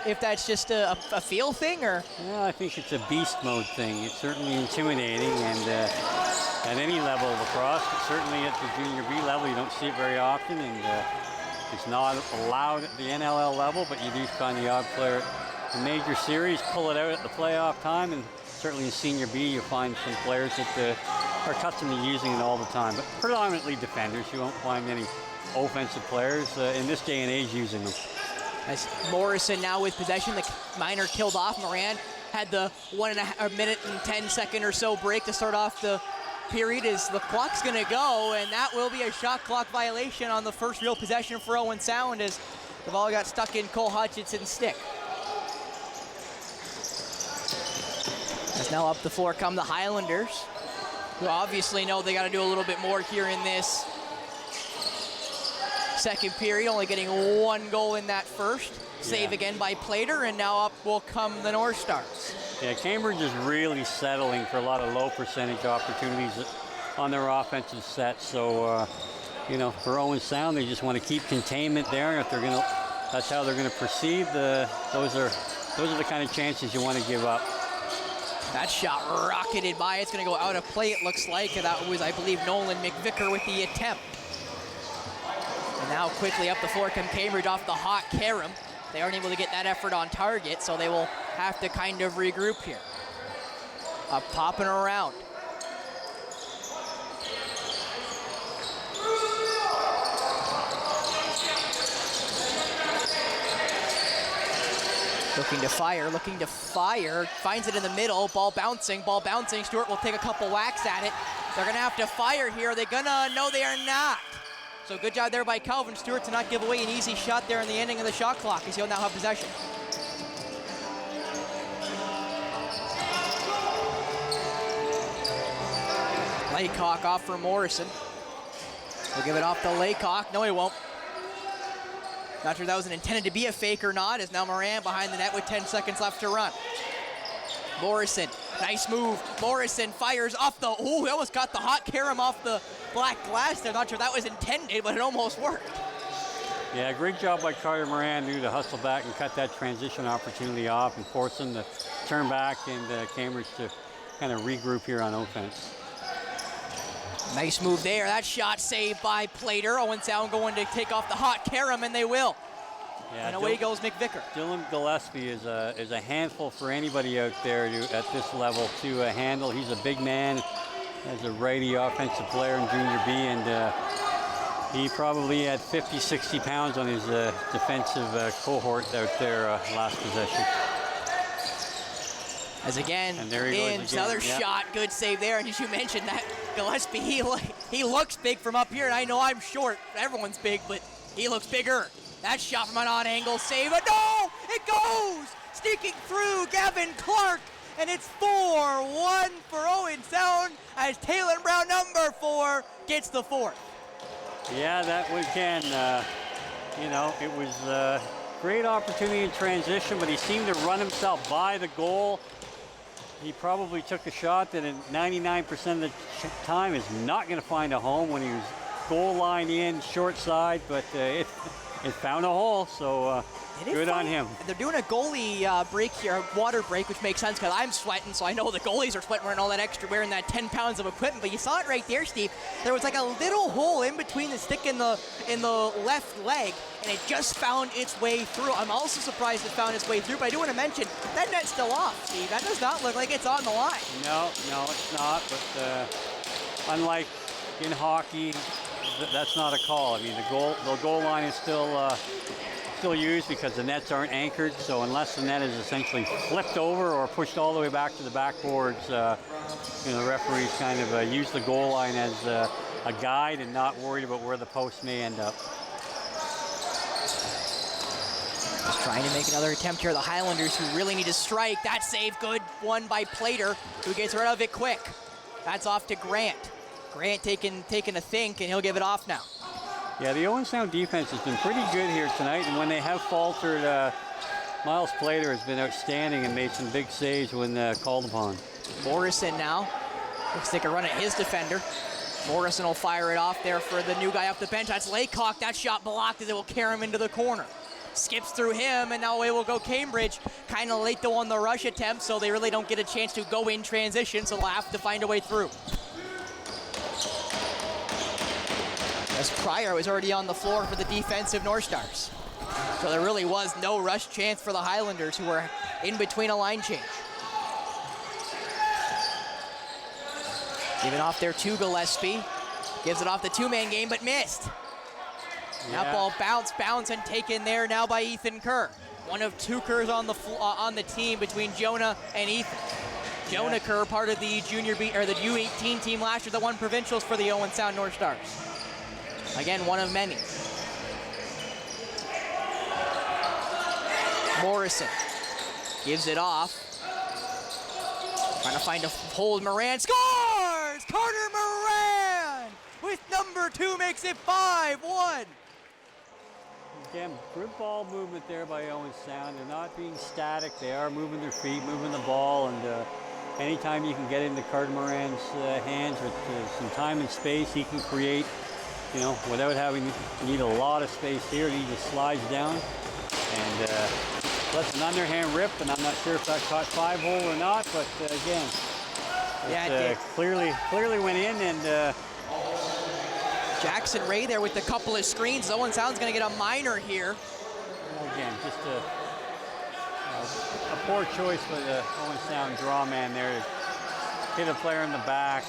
if that's just a feel thing or. Yeah, I think it's a beast mode thing. It's certainly intimidating, and at any level of lacrosse, but certainly at the junior B level, you don't see it very often, and it's not allowed at the NLL level, but you do find the odd player at the major series pull it out at the playoff time, and certainly in senior B you find some players that are accustomed to using it all the time, but predominantly defenders. You won't find many offensive players in this day and age using them. As Morrison now with possession, the minor killed off. Moran had the 1 minute and 10 second or so break to start off the period as the clock's gonna go, and that will be a shot clock violation on the first real possession for Owen Sound as the ball got stuck in Cole Hutchinson's stick. As now up the floor come the Highlanders, who obviously know they gotta do a little bit more here in this second period, only getting 1 goal in that first. Save again by Plater, and now up will come the North Stars. Yeah, Cambridge is really settling for a lot of low percentage opportunities on their offensive set. So, you know, for Owen Sound, they just want to keep containment there. And if they're gonna, that's how they're gonna proceed. Those are the kind of chances you want to give up. That shot rocketed by. It's gonna go out of play, it looks like. And that was, I believe, Nolan McVicker with the attempt. And now quickly up the floor come Cambridge off the hot Karam. They aren't able to get that effort on target, so they will have to kind of regroup here. Up top and around. Looking to fire, finds it in the middle, ball bouncing. Stewart will take a couple whacks at it. They're gonna have to fire here. Are they gonna? No, they are not. So good job there by Calvin Stewart to not give away an easy shot there in the ending of the shot clock, as he'll now have possession. Laycock off for Morrison. He'll give it off to Laycock. No, he won't. Not sure that was intended to be a fake or not, as now Moran behind the net with 10 seconds left to run. Morrison, nice move. Morrison fires off the, he almost got the hot Karam off the black glass there. Not sure that was intended, but it almost worked. Yeah, great job by Carter Moran to hustle back and cut that transition opportunity off and force them to turn back and Cambridge to kind of regroup here on offense. Nice move there. That shot saved by Plater. Owen Sound going to take off the hot Karam, and they will. Yeah, and away goes McVicker. Dylan Gillespie is a handful for anybody out there at this level to handle. He's a big man, as a righty offensive player in junior B, and he probably had 50, 60 pounds on his defensive cohort out there last possession. As again, another shot, good save there. And as you mentioned, that Gillespie, he looks big from up here, and I know I'm short. Everyone's big, but he looks bigger. That shot from an odd angle, save it. No, it goes! Sneaking through Gavin Clark, and it's 4-1 for Owen Sound as Taylor Brown, number 4, gets the 4th. Yeah, that weekend, you know, it was a great opportunity in transition, but he seemed to run himself by the goal. He probably took a shot that in 99% of the time is not going to find a home when he was goal line in, short side, but it found a hole, so good on him. They're doing a goalie break here, water break, which makes sense because I'm sweating, so I know the goalies are sweating wearing all that extra, wearing that 10 pounds of equipment. But you saw it right there, Steve. There was like a little hole in between the stick and the left leg, and it just found its way through. I'm also surprised it found its way through, but I do want to mention that net's still off, Steve. That does not look like it's on the line. No, it's not. But unlike in hockey, that's not a call. I mean, the goal line is still still used because the nets aren't anchored, so unless the net is essentially flipped over or pushed all the way back to the backboards, the referees kind of use the goal line as a guide and not worried about where the post may end up. Just trying to make another attempt here. The Highlanders, who really need to strike. That save, good one by Plater, who gets rid of it quick. That's off to Grant. Grant taking a think, and he'll give it off now. Yeah, the Owen Sound defense has been pretty good here tonight, and when they have faltered, Miles Plater has been outstanding and made some big saves when called upon. Morrison now looks to take a run at his defender. Morrison will fire it off there for the new guy off the bench. That's Laycock. That shot blocked as it will carry him into the corner. Skips through him, and now away will go Cambridge. Kind of late though on the rush attempt, so they really don't get a chance to go in transition, so they'll have to find a way through. As Pryor was already on the floor for the defensive North Stars. So there really was no rush chance for the Highlanders, who were in between a line change. Give it off there to Gillespie. Gives it off the two-man game, but missed. Yeah. That ball bounced and taken there now by Ethan Kerr. One of two Kerrs on the team between Jonah and Ethan. Jonah Kerr, part of the the U18 team last year that won provincials for the Owen Sound North Stars. Again, one of many. Morrison gives it off. Trying to find a hold. Moran scores! Carter Moran with number 2 makes it 5-1. Again, good ball movement there by Owen Sound. They're not being static. They are moving their feet, moving the ball, and anytime you can get into Carter Moran's hands with some time and space, he can create, without having to need a lot of space here. He just slides down and lets an underhand rip, and I'm not sure if that caught 5-hole or not, but again, it clearly went in, and Jackson Ray there with a couple of screens. Owen Sound's going to get a minor here. Again, just a poor choice by the Owen Sound draw man there to hit a player in the back.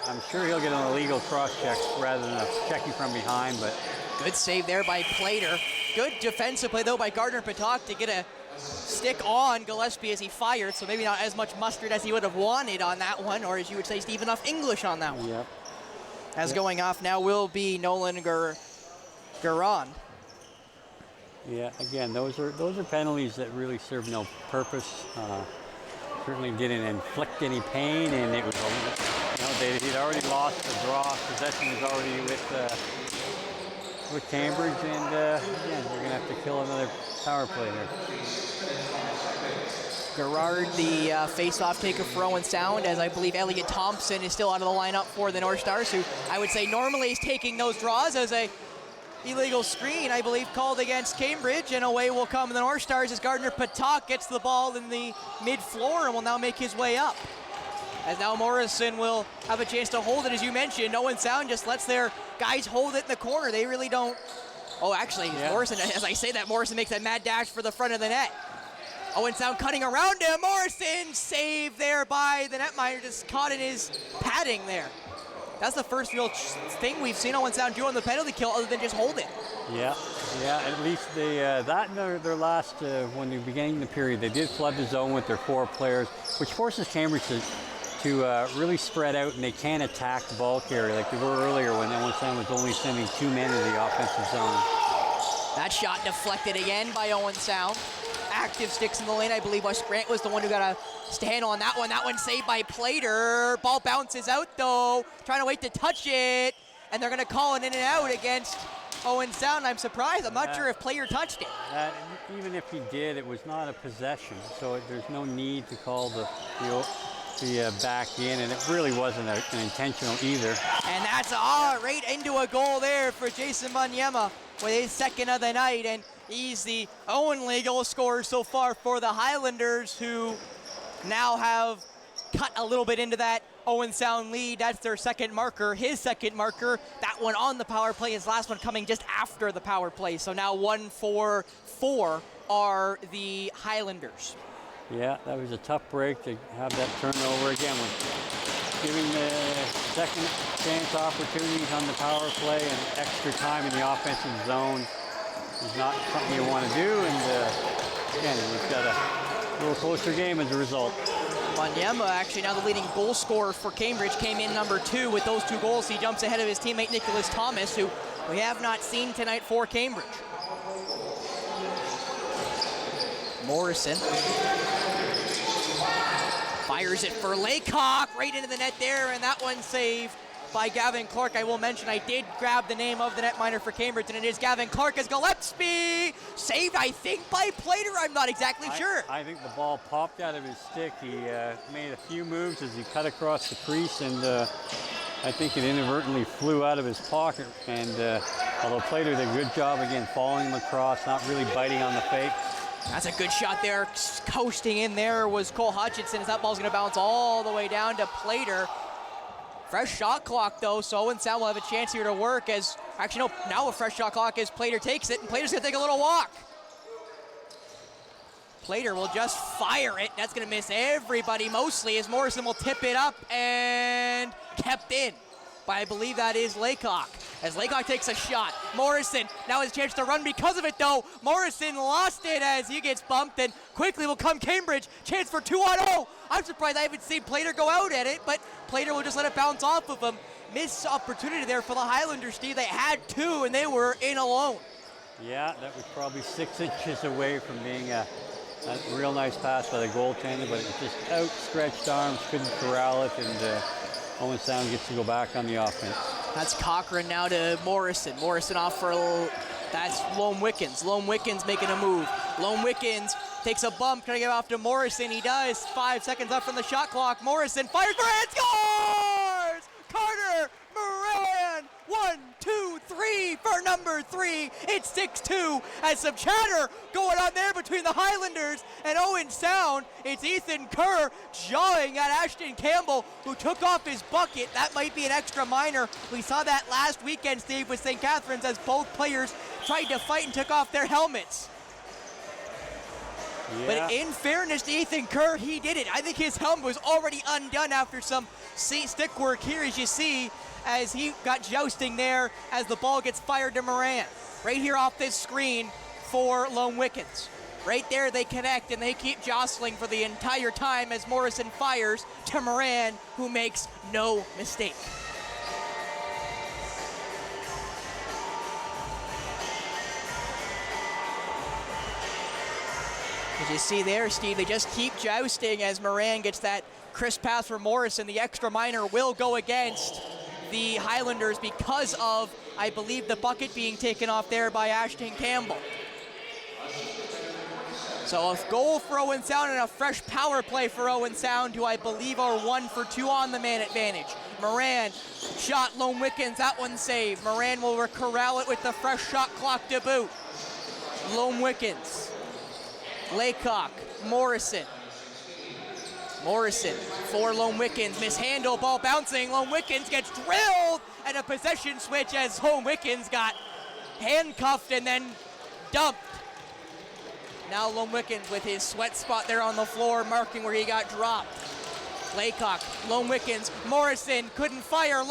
I'm sure he'll get an illegal cross-check rather than a checking from behind, but... Good save there by Plater. Good defensive play, though, by Gardner Patak to get a stick on Gillespie as he fired, so maybe not as much mustard as he would have wanted on that one, or as you would say, Steve, enough English on that one. Yep. Going off now will be Nolan Garan. Yeah, again, those are penalties that really serve no purpose. Certainly didn't inflict any pain, and it was, they'd already lost the draw. Possession was already with Cambridge, and again, they're going to have to kill another power play here. Gerard, the face-off taker for Owen Sound, as I believe Elliot Thompson is still out of the lineup for the North Stars, who I would say normally is taking those draws as a illegal screen, I believe, called against Cambridge, and away will come the North Stars as Gardner Patak gets the ball in the mid-floor and will now make his way up. As now Morrison will have a chance to hold it, as you mentioned. Owen Sound just lets their guys hold it in the corner. They really don't. Oh, actually, yeah. Morrison, as I say that, Morrison makes that mad dash for the front of the net. Owen Sound cutting around him. Morrison saved there by the netminder, just caught in his padding there. That's the first real thing we've seen Owen Sound do on the penalty kill other than just hold it. Yeah, at least they, that and their last, when they were beginning the period, they did flood the zone with their 4 players, which forces Cambridge to really spread out, and they can't attack the ball carrier like they were earlier when Owen Sound was only sending 2 men in the offensive zone. That shot deflected again by Owen Sound. Active sticks in the lane. I believe Wes Grant was the one who got a stand on that one. That one saved by Plater. Ball bounces out though. Trying to wait to touch it. And they're going to call it in and out against Owen Sound. I'm surprised. I'm not sure if Plater touched it. Even if he did, it was not a possession. So there's no need to call the back in. And it really wasn't an intentional either. And that's right into a goal there for Jason Munyema with his second of the night. And he's the only goal scorer so far for the Highlanders, who now have cut a little bit into that Owen Sound lead. That's their second marker, his second marker. That one on the power play, his last one coming just after the power play. So now 1-4 are the Highlanders. Yeah, that was a tough break to have that turnover again. Giving the second chance opportunities on the power play and extra time in the offensive zone. is not something you want to do, and again, we've got a little closer game as a result. Banyema, actually now the leading goal scorer for Cambridge, came in number 2 with those 2 goals. He jumps ahead of his teammate Nicholas Thomas, who we have not seen tonight for Cambridge. Morrison fires it for Laycock, right into the net there, and that one saved by Gavin Clark. I will mention I did grab the name of the netminder for Cambridge, and it is Gavin Clark as Gillespie. Saved, I think, by Plater. I'm not exactly sure. I think the ball popped out of his stick. He made a few moves as he cut across the crease, and I think it inadvertently flew out of his pocket. And although Plater did a good job, again, following him across, not really biting on the fake. That's a good shot there. Coasting in there was Cole Hutchinson, as that ball's going to bounce all the way down to Plater. Fresh shot clock, though, so Owen Sound will have a chance here to work as, actually, no, now a fresh shot clock as Plater takes it, and Plater's going to take a little walk. Plater will just fire it. That's going to miss everybody mostly as Morrison will tip it up and kept in by, I believe that is Laycock. As Laycock takes a shot, Morrison now has a chance to run because of it, though. Morrison lost it as he gets bumped, and quickly will come Cambridge. Chance for 2-on-0. I'm surprised I haven't seen Plater go out at it, but Plater will just let it bounce off of him. Missed opportunity there for the Highlanders, Steve. They had 2, and they were in alone. Yeah, that was probably 6 inches away from being a real nice pass by the goaltender, but it was just outstretched arms, couldn't corral it, and Owen Sound gets to go back on the offense. That's Cochran now to Morrison. Morrison off for, that's Lone Wickens. Lone Wickens making a move. Lone Wickens takes a bump, trying to get off to Morrison. He does. 5 seconds left from the shot clock. Morrison fires, Moran scores! Carter Moran, 1, 2, 3 for number 3. It's 6-2 as some chatter going on there between the Highlanders and Owen Sound. It's Ethan Kerr jawing at Ashton Campbell, who took off his bucket. That might be an extra minor. We saw that last weekend, Steve, with St. Catharines as both players tried to fight and took off their helmets. Yeah. But in fairness to Ethan Kerr, he did it. I think his helmet was already undone after some stick work here, as you see, as he got jousting there as the ball gets fired to Moran. Right here off this screen for Lone Wickens. Right there they connect and they keep jostling for the entire time as Morrison fires to Moran, who makes no mistake. As you see there, Steve, they just keep jousting as Moran gets that crisp pass for Morrison. The extra minor will go against the Highlanders because of, I believe, the bucket being taken off there by Ashton Campbell. So a goal for Owen Sound and a fresh power play for Owen Sound, who I believe are 1 for 2 on the man advantage. Moran shot, Lone Wickens, that one saved. Moran will corral it with the fresh shot clock to boot. Lone Wickens. Laycock, Morrison. Morrison for Lone Wickens, mishandle, ball bouncing. Lone Wickens gets drilled, and a possession switch as Lone Wickens got handcuffed and then dumped. Now Lone Wickens with his sweat spot there on the floor, marking where he got dropped. Laycock, Lone Wickens, Morrison couldn't fire.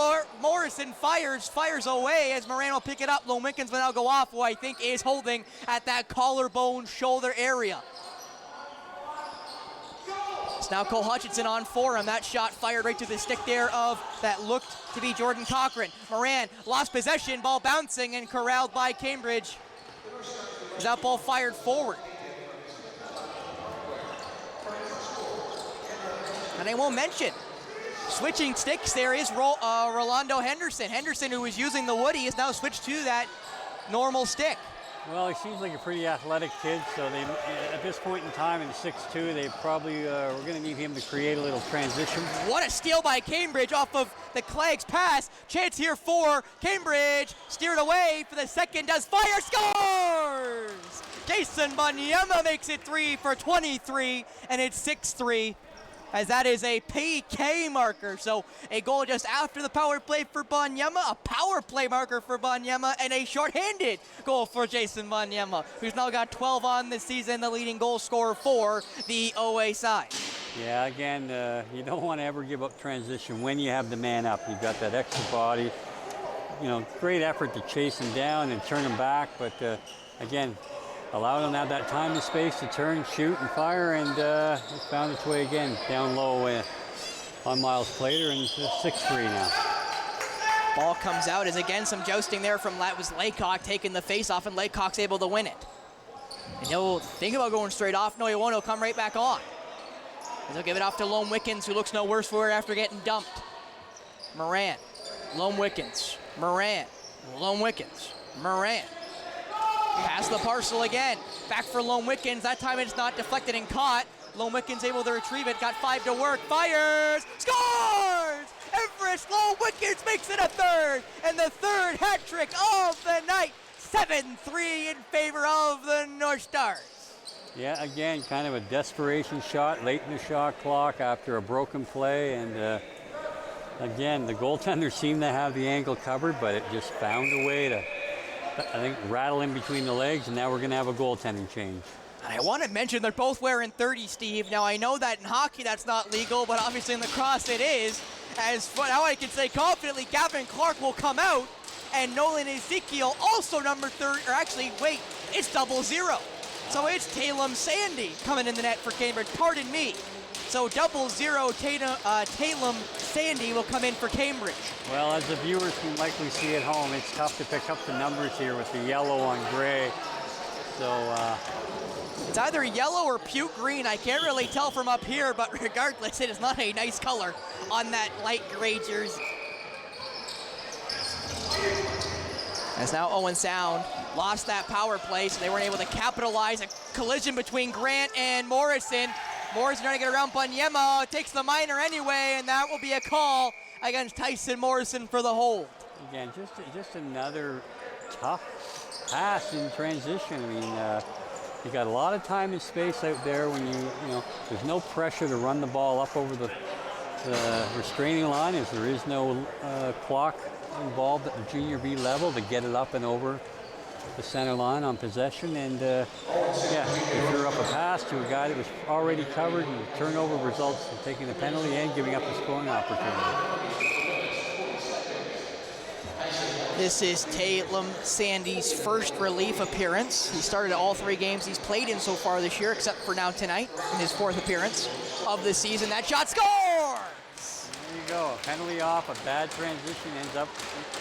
Morrison fires away as Moran will pick it up. Lone Wickens will now go off, who I think is holding at that collarbone shoulder area. It's now Cole Hutchinson on for him. That shot fired right to the stick there of that looked to be Jordan Cochran. Moran lost possession, ball bouncing and corralled by Cambridge. That ball fired forward. And I won't mention, switching sticks there is Rolando Henderson. Henderson, who was using the woody, is now switched to that normal stick. Well, he seems like a pretty athletic kid, so they, at this point in time in 6'2", they probably were going to need him to create a little transition. What a steal by Cambridge off of the Clags pass. Chance here for Cambridge. Steered away for the second, does fire, scores! Jason Banyema makes it 3 for 23, and it's 6-3. As that is a PK marker. So a goal just after the power play for Banyema, a power play marker for Banyema, and a shorthanded goal for Jason Banyema, who's now got 12 on this season, the leading goal scorer for the OA side. Yeah, again, you don't want to ever give up transition when you have the man up. You've got that extra body. great effort to chase him down and turn him back, but again, allowed him to have that time and space to turn, shoot, and fire, and it's found its way again down low on Miles Plater, and it's 6-3 now. Ball comes out as again some jousting there from was Laycock taking the face off, and Laycock's able to win it. And he'll think about going straight off. No, he won't. He'll come right back on. And he'll give it off to Lone Wickens, who looks no worse for it after getting dumped. Moran, Lone Wickens, Moran, Lone Wickens, Moran. Pass the parcel again. Back for Lone Wickens. That time it's not deflected and caught. Lone Wickens able to retrieve it. Got 5 to work. Fires! Scores! Everest Lone Wickens makes it a third. And the third hat trick of the night. 7-3 in favor of the North Stars. Yeah, again, kind of a desperation shot late in the shot clock after a broken play. And again, the goaltender seemed to have the angle covered, but it just found a way to, I think, rattle in between the legs, and now we're going to have a goaltending change. I want to mention they're both wearing 30, Steve. Now, I know that in hockey that's not legal, but obviously in lacrosse it is. As now I can say confidently, Gavin Clark will come out, and Nolan Ezekiel also number 30, or actually, wait, it's 00. So it's Talem Sandy coming in the net for Cambridge. Pardon me. So 00 Talem Sandy will come in for Cambridge. Well, as the viewers can likely see at home, it's tough to pick up the numbers here with the yellow on gray. So it's either yellow or puke green. I can't really tell from up here, but regardless, it is not a nice color on that light gray jersey. As now Owen Sound lost that power play, so they weren't able to capitalize. A collision between Grant and Morrison. Morrison trying to get around Banyema, takes the minor anyway, and that will be a call against Tyson Morrison for the hold. Again, just another tough pass in transition. I mean, you got a lot of time and space out there when you know, there's no pressure to run the ball up over the restraining line, as there is no clock involved at the junior B level to get it up and over the center line on possession. And yeah, he threw up a pass to a guy that was already covered, and the turnover results in taking the penalty and giving up the scoring opportunity. This is Talem Sandy's first relief appearance. He started all 3 games he's played in so far this year, except for now tonight, in his 4th appearance of the season. That shot scores! There you go, a penalty off, a bad transition ends up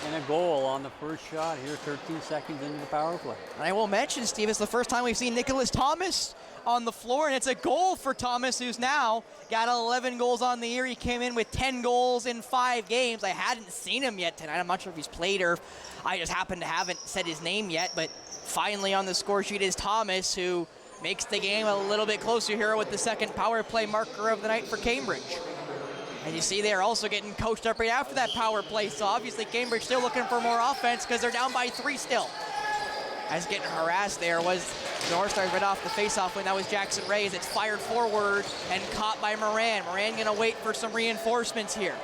in a goal on the first shot here 13 seconds into the power play. And I will mention, Steve, it's the first time we've seen Nicholas Thomas on the floor, and it's a goal for Thomas, who's now got 11 goals on the year. He came in with 10 goals in 5 games. I hadn't seen him yet tonight. I'm not sure if he's played or if I just happen to haven't said his name yet, but finally on the score sheet is Thomas, who makes the game a little bit closer here with the second power play marker of the night for Cambridge. And you see they're also getting coached up right after that power play, so obviously Cambridge still looking for more offense because they're down by 3 still. As getting harassed there was the North Stars right off the faceoff when that was Jackson Reyes. It's fired forward and caught by Moran. Moran gonna wait for some reinforcements here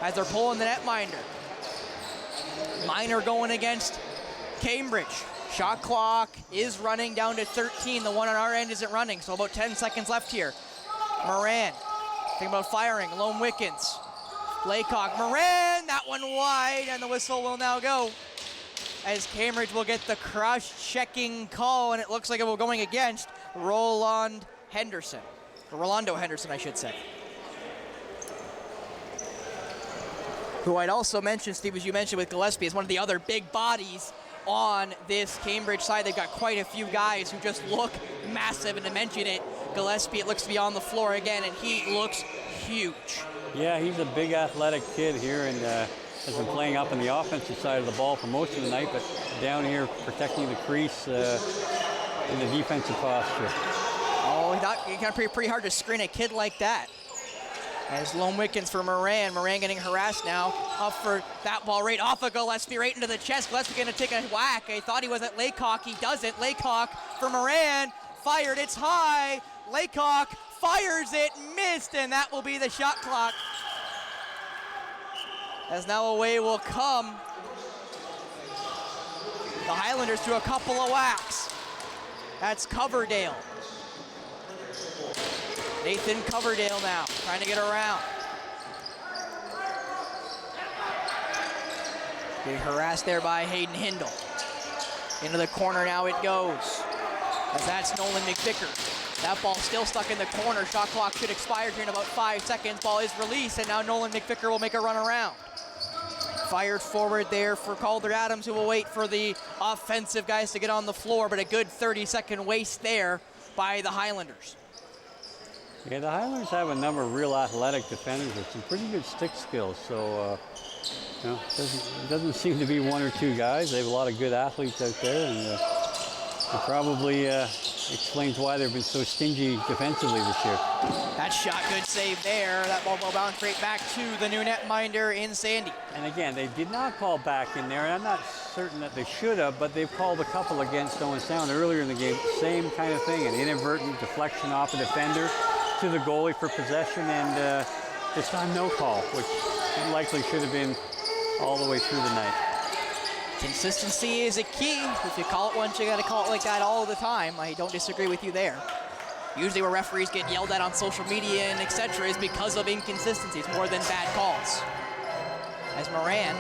as they're pulling the netminder. Minor going against Cambridge. Shot clock is running down to 13. The one on our end isn't running, so about 10 seconds left here. Moran, thinking about firing. Lone Wickens. Laycock, Moran, that one wide, and the whistle will now go as Cambridge will get the cross-checking call, and it looks like it will going against Rolando Henderson, I should say. Who I'd also mention, Steve, as you mentioned with Gillespie, is one of the other big bodies on this Cambridge side. They've got quite a few guys who just look massive, and to mention it, Gillespie, it looks to be on the floor again, and he looks huge. Yeah, he's a big athletic kid here, and has been playing up on the offensive side of the ball for most of the night, but down here protecting the crease in the defensive posture. Oh, he got pretty hard to screen a kid like that. As Lone Wickens for Moran. Moran getting harassed now. Up for that ball right off of Gillespie, right into the chest. Gillespie going to take a whack. I thought he was at Laycock. He doesn't. Laycock for Moran. Fired. It's high. Laycock fires it. Missed. And that will be the shot clock. As now away will come the Highlanders through a couple of whacks. That's Coverdale. Nathan Coverdale now, trying to get around. Being harassed there by Hayden Hindle. Into the corner now it goes. As that's Nolan McVicker. That ball still stuck in the corner. Shot clock should expire here in about 5 seconds. Ball is released, and now Nolan McVicker will make a run around. Fired forward there for Calder Adams, who will wait for the offensive guys to get on the floor, but a good 30-second waste there by the Highlanders. Yeah, the Highlanders have a number of real athletic defenders with some pretty good stick skills. So, it doesn't seem to be one or two guys. They have a lot of good athletes out there, and it probably explains why they've been so stingy defensively this year. That shot, good save there. That ball will bounce right back to the new netminder in Sandy. And again, they did not call back in there, and I'm not certain that they should have, but they've called a couple against Owen Sound earlier in the game. Same kind of thing, an inadvertent deflection off a defender to the goalie for possession, and this time no call, which likely should have been all the way through the night. Consistency is a key. If you call it once, you got to call it like that all the time. I don't disagree with you there. Usually where referees get yelled at on social media and etc. is because of inconsistencies more than bad calls. As Moran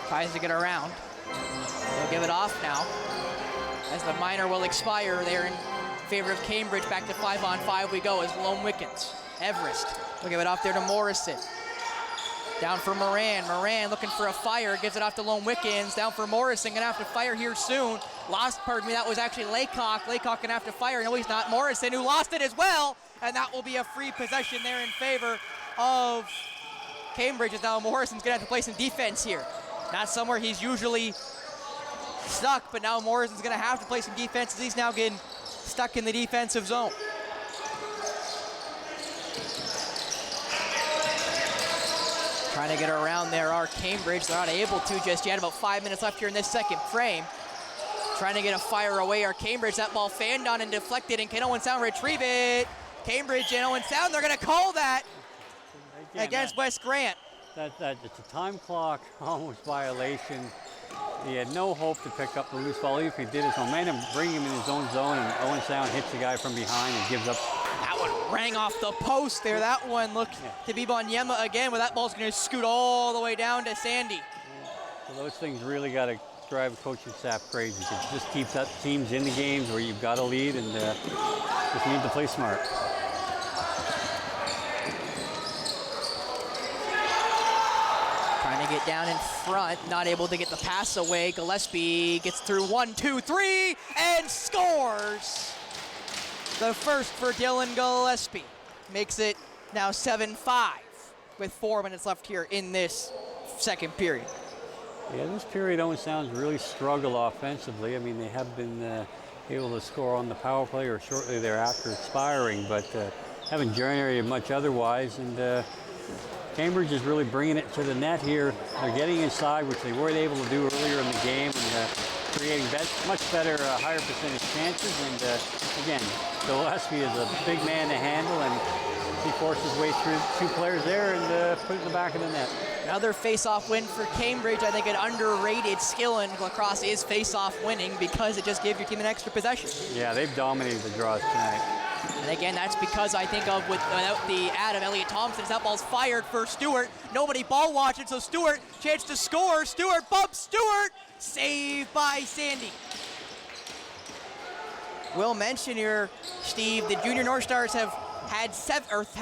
tries to get around. They'll give it off now. As the minor will expire there in favor of Cambridge. Back to 5-on-5 we go as Lone Wickens. Everest will give it off there to Morrison. Down for Moran. Moran looking for a fire. Gives it off to Lone Wickens. Down for Morrison. Gonna have to fire here soon. That was actually Laycock. Laycock gonna have to fire. No, he's not. Morrison, who lost it as well. And that will be a free possession there in favor of Cambridge. As now Morrison's gonna have to play some defense here. Not somewhere he's usually stuck, but now Morrison's gonna have to play some defense as he's now getting stuck in the defensive zone. Trying to get around there are Cambridge. They're not able to just yet. About 5 minutes left here in this second frame. Trying to get a fire away are Cambridge. That ball fanned on and deflected, and can Owen Sound retrieve it? Cambridge and Owen Sound, they're going to call that against West Grant. It's a time clock almost violation. He had no hope to pick up the loose ball. If he did his momentum, bring him in his own zone, and Owen Sound hits the guy from behind and gives up. That one rang off the post there. That one looked to be Bonyema again, but that ball's going to scoot all the way down to Sandy. So those things really got to drive the coaching staff crazy. It just keeps that teams in the games where you've got a lead and just need to play smart. Trying to get down in front, not able to get the pass away. Gillespie gets through 1, 2, 3, and scores. The first for Dylan Gillespie. Makes it now 7-5 with 4 minutes left here in this second period. Yeah, this period Owen Sound's really struggled offensively. I mean, they have been able to score on the power play or shortly thereafter expiring, but haven't generated much otherwise. And Cambridge is really bringing it to the net here. They're getting inside, which they weren't able to do earlier in the game, and creating much better, higher percentage chances. And again, Gillespie is a big man to handle, and he forced his way through 2 players there and put it in the back of the net. Another face-off win for Cambridge. I think an underrated skill in lacrosse is face-off winning because it just gives your team an extra possession. Yeah, they've dominated the draws tonight. And again, that's because I think of without the add of Elliot Thompson, that ball's fired for Stewart. Nobody ball watching, so Stewart, chance to score. Stewart bumps Stewart. Saved by Sandy. We'll mention here, Steve, the Junior North Stars have had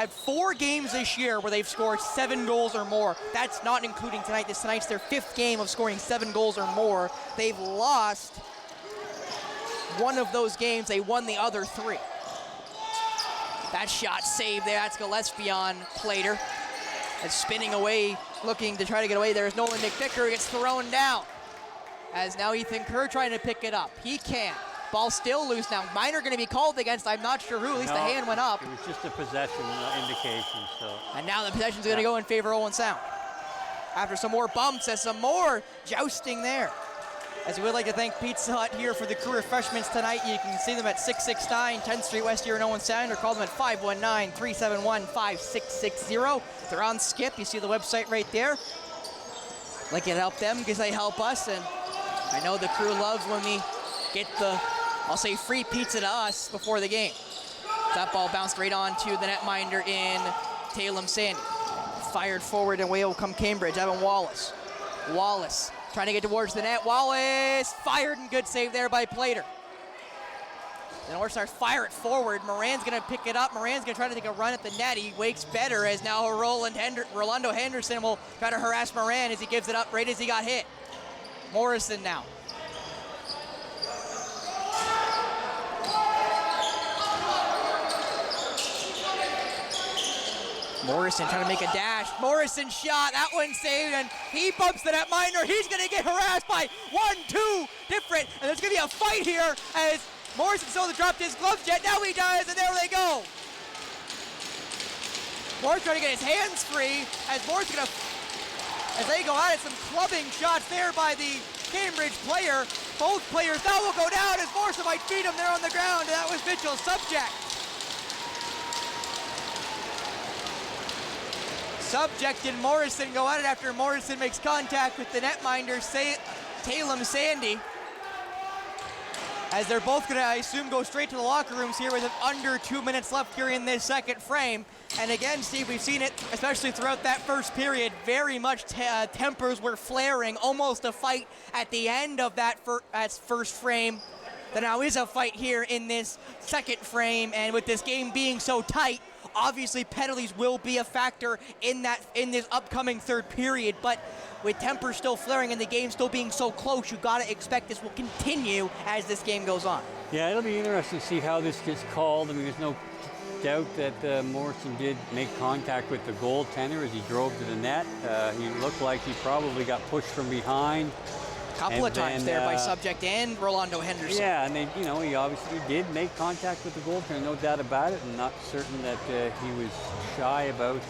4 games this year where they've scored 7 goals or more. That's not including tonight. Tonight's their 5th game of scoring 7 goals or more. They've lost 1 of those games. They won the other 3. That shot saved there. That's Gillespie on Plater. That's spinning away, looking to try to get away. There's Nolan McVicker who gets thrown down. As now Ethan Kerr trying to pick it up. He can. Ball still loose now. Minor going to be called against, I'm not sure who. At least the hand went up. It was just a possession indication. So. And now the possession's going to go in favor of Owen Sound. After some more bumps and some more jousting there. As we would like to thank Pizza Hut here for the crew refreshments tonight. You can see them at 669 10th Street West here in Owen Sound, or call them at 519-371-5660. They're on Skip. You see the website right there. Like to help them because they help us, and I know the crew loves when we get the, I'll say, free pizza to us before the game. That ball bounced right on to the netminder in Talem Sandy. Fired forward, and away will come Cambridge. Evan Wallace Wallace trying to get towards the net. Wallace fired, and good save there by Plater. The North Stars fire it forward. Moran's going to pick it up. Moran's going to try to take a run at the net. He wakes better as now Rolando Henderson will try to harass Moran as he gives it up right as he got hit. Morrison now. Morrison trying to make a dash. Morrison shot, that one saved, and he bumps the netminder. He's going to get harassed by 1-2 different, and there's going to be a fight here as Morrison still dropped his gloves yet. Now he does, and there they go. Morrison trying to get his hands free as Morrison as they go at it. Some clubbing shots there by the Cambridge player. Both players now will go down as Morrison might beat him there on the ground, and that was Mitchell's subject. Subject and Morrison go at it after Morrison makes contact with the netminder, Talem Sandy. As they're both gonna, I assume, go straight to the locker rooms here with under 2 minutes left here in this second frame. And again, Steve, we've seen it, especially throughout that first period, very much tempers were flaring, almost a fight at the end of that first frame. There now is a fight here in this second frame, and with this game being so tight, obviously penalties will be a factor in this upcoming third period, but with tempers still flaring and the game still being so close, you gotta expect this will continue as this game goes on. Yeah, it'll be interesting to see how this gets called. I mean, there's no doubt that Morrison did make contact with the goaltender as he drove to the net. He looked like he probably got pushed from behind. Couple of times there by Subject and Rolando Henderson. Yeah, and then, he obviously did make contact with the goaltender, no doubt about it. I'm not certain that he was shy about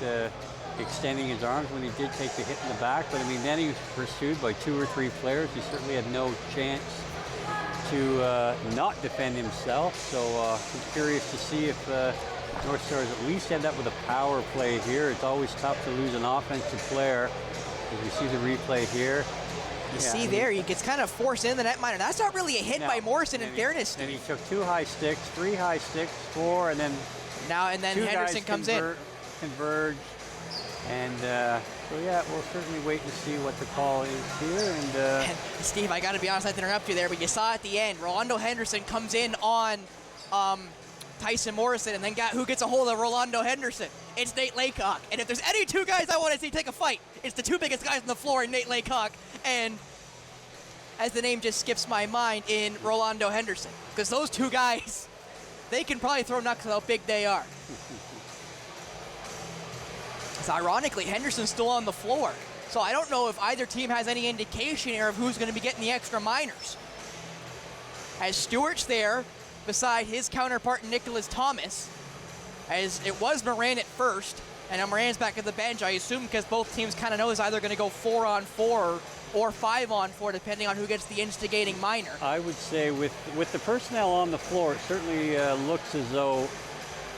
extending his arms when he did take the hit in the back. But I mean, then he was pursued by 2 or 3 players. He certainly had no chance to not defend himself. So I'm curious to see if North Stars at least end up with a power play here. It's always tough to lose an offensive player. As we see the replay here. You see there, he gets kind of forced in the netminder. That's not really a hit by Morrison, in fairness. And he took 2 high sticks, 3 high sticks, 4, and then Henderson comes in. Converge. And so yeah, we'll certainly wait to see what the call is here. And Steve, I got to be honest, I had to interrupt you there, but you saw at the end, Rolando Henderson comes in on Tyson Morrison, and then who gets a hold of Rolando Henderson? It's Nate Laycock. And if there's any 2 guys I want to see take a fight, it's the 2 biggest guys on the floor in Nate Laycock and, as the name just skips my mind, in Rolando Henderson. Because those 2 guys, they can probably throw knucks how big they are. So ironically, Henderson's still on the floor. So I don't know if either team has any indication here of who's going to be getting the extra minors. As Stewart's there, beside his counterpart Nicholas Thomas, as it was Moran at first, and now Moran's back at the bench, I assume, because both teams kind of know is either going to go 4-on-4 or 5-on-4, depending on who gets the instigating minor. I would say with the personnel on the floor, it certainly looks as though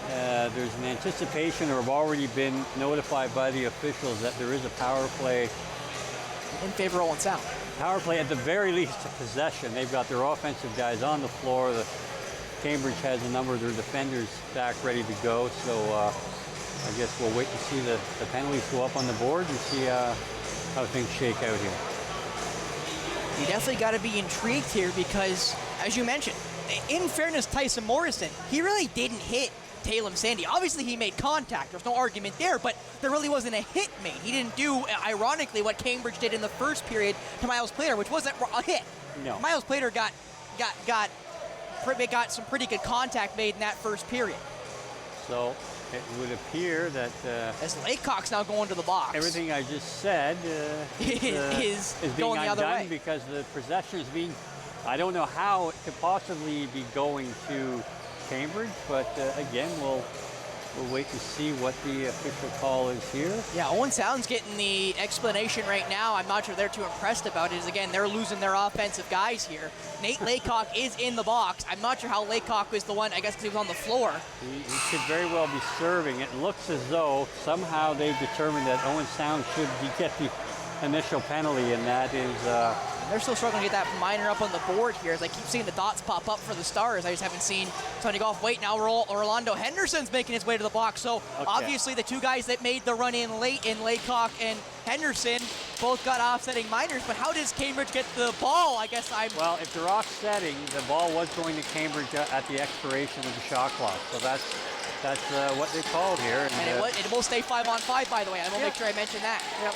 there's an anticipation or have already been notified by the officials that there is a power play in favor of Owen Sound. Power play, at the very least, a possession. They've got their offensive guys on the floor. Cambridge has a number of their defenders back ready to go, so I guess we'll wait to see the penalties go up on the board and see how things shake out here. You definitely got to be intrigued here because, as you mentioned, in fairness, Tyson Morrison, he really didn't hit Talem Sandy. Obviously, he made contact. There's no argument there, but there really wasn't a hit made. He didn't do, ironically, what Cambridge did in the first period to Miles Plater, which wasn't a hit. No. Miles Plater got some pretty good contact made in that first period. So it would appear that as Laycock's now going to the box. Everything I just said is being going the other way because the possession is being. I don't know how it could possibly be going to Cambridge, but again, we'll wait to see what the official call is here. Yeah, Owen Sound's getting the explanation right now. I'm not sure they're too impressed about it. Is again, they're losing their offensive guys here. Nate Laycock is in the box. I'm not sure how Laycock was the one, I guess because he was on the floor. He could very well be serving. It looks as though somehow they've determined that Owen Sound should get the initial penalty, and that is... They're still struggling to get that minor up on the board here as I keep seeing the dots pop up for the Stars. I just haven't seen Tony Goff wait. Now Rolando Henderson's making his way to the box. So obviously the 2 guys that made the run in late in Laycock and Henderson both got offsetting minors, but how does Cambridge get the ball? I guess Well, if they're offsetting, the ball was going to Cambridge at the expiration of the shot clock. So that's what they called here. And it will stay 5-on-5, by the way. I will make sure I mention that. Yep.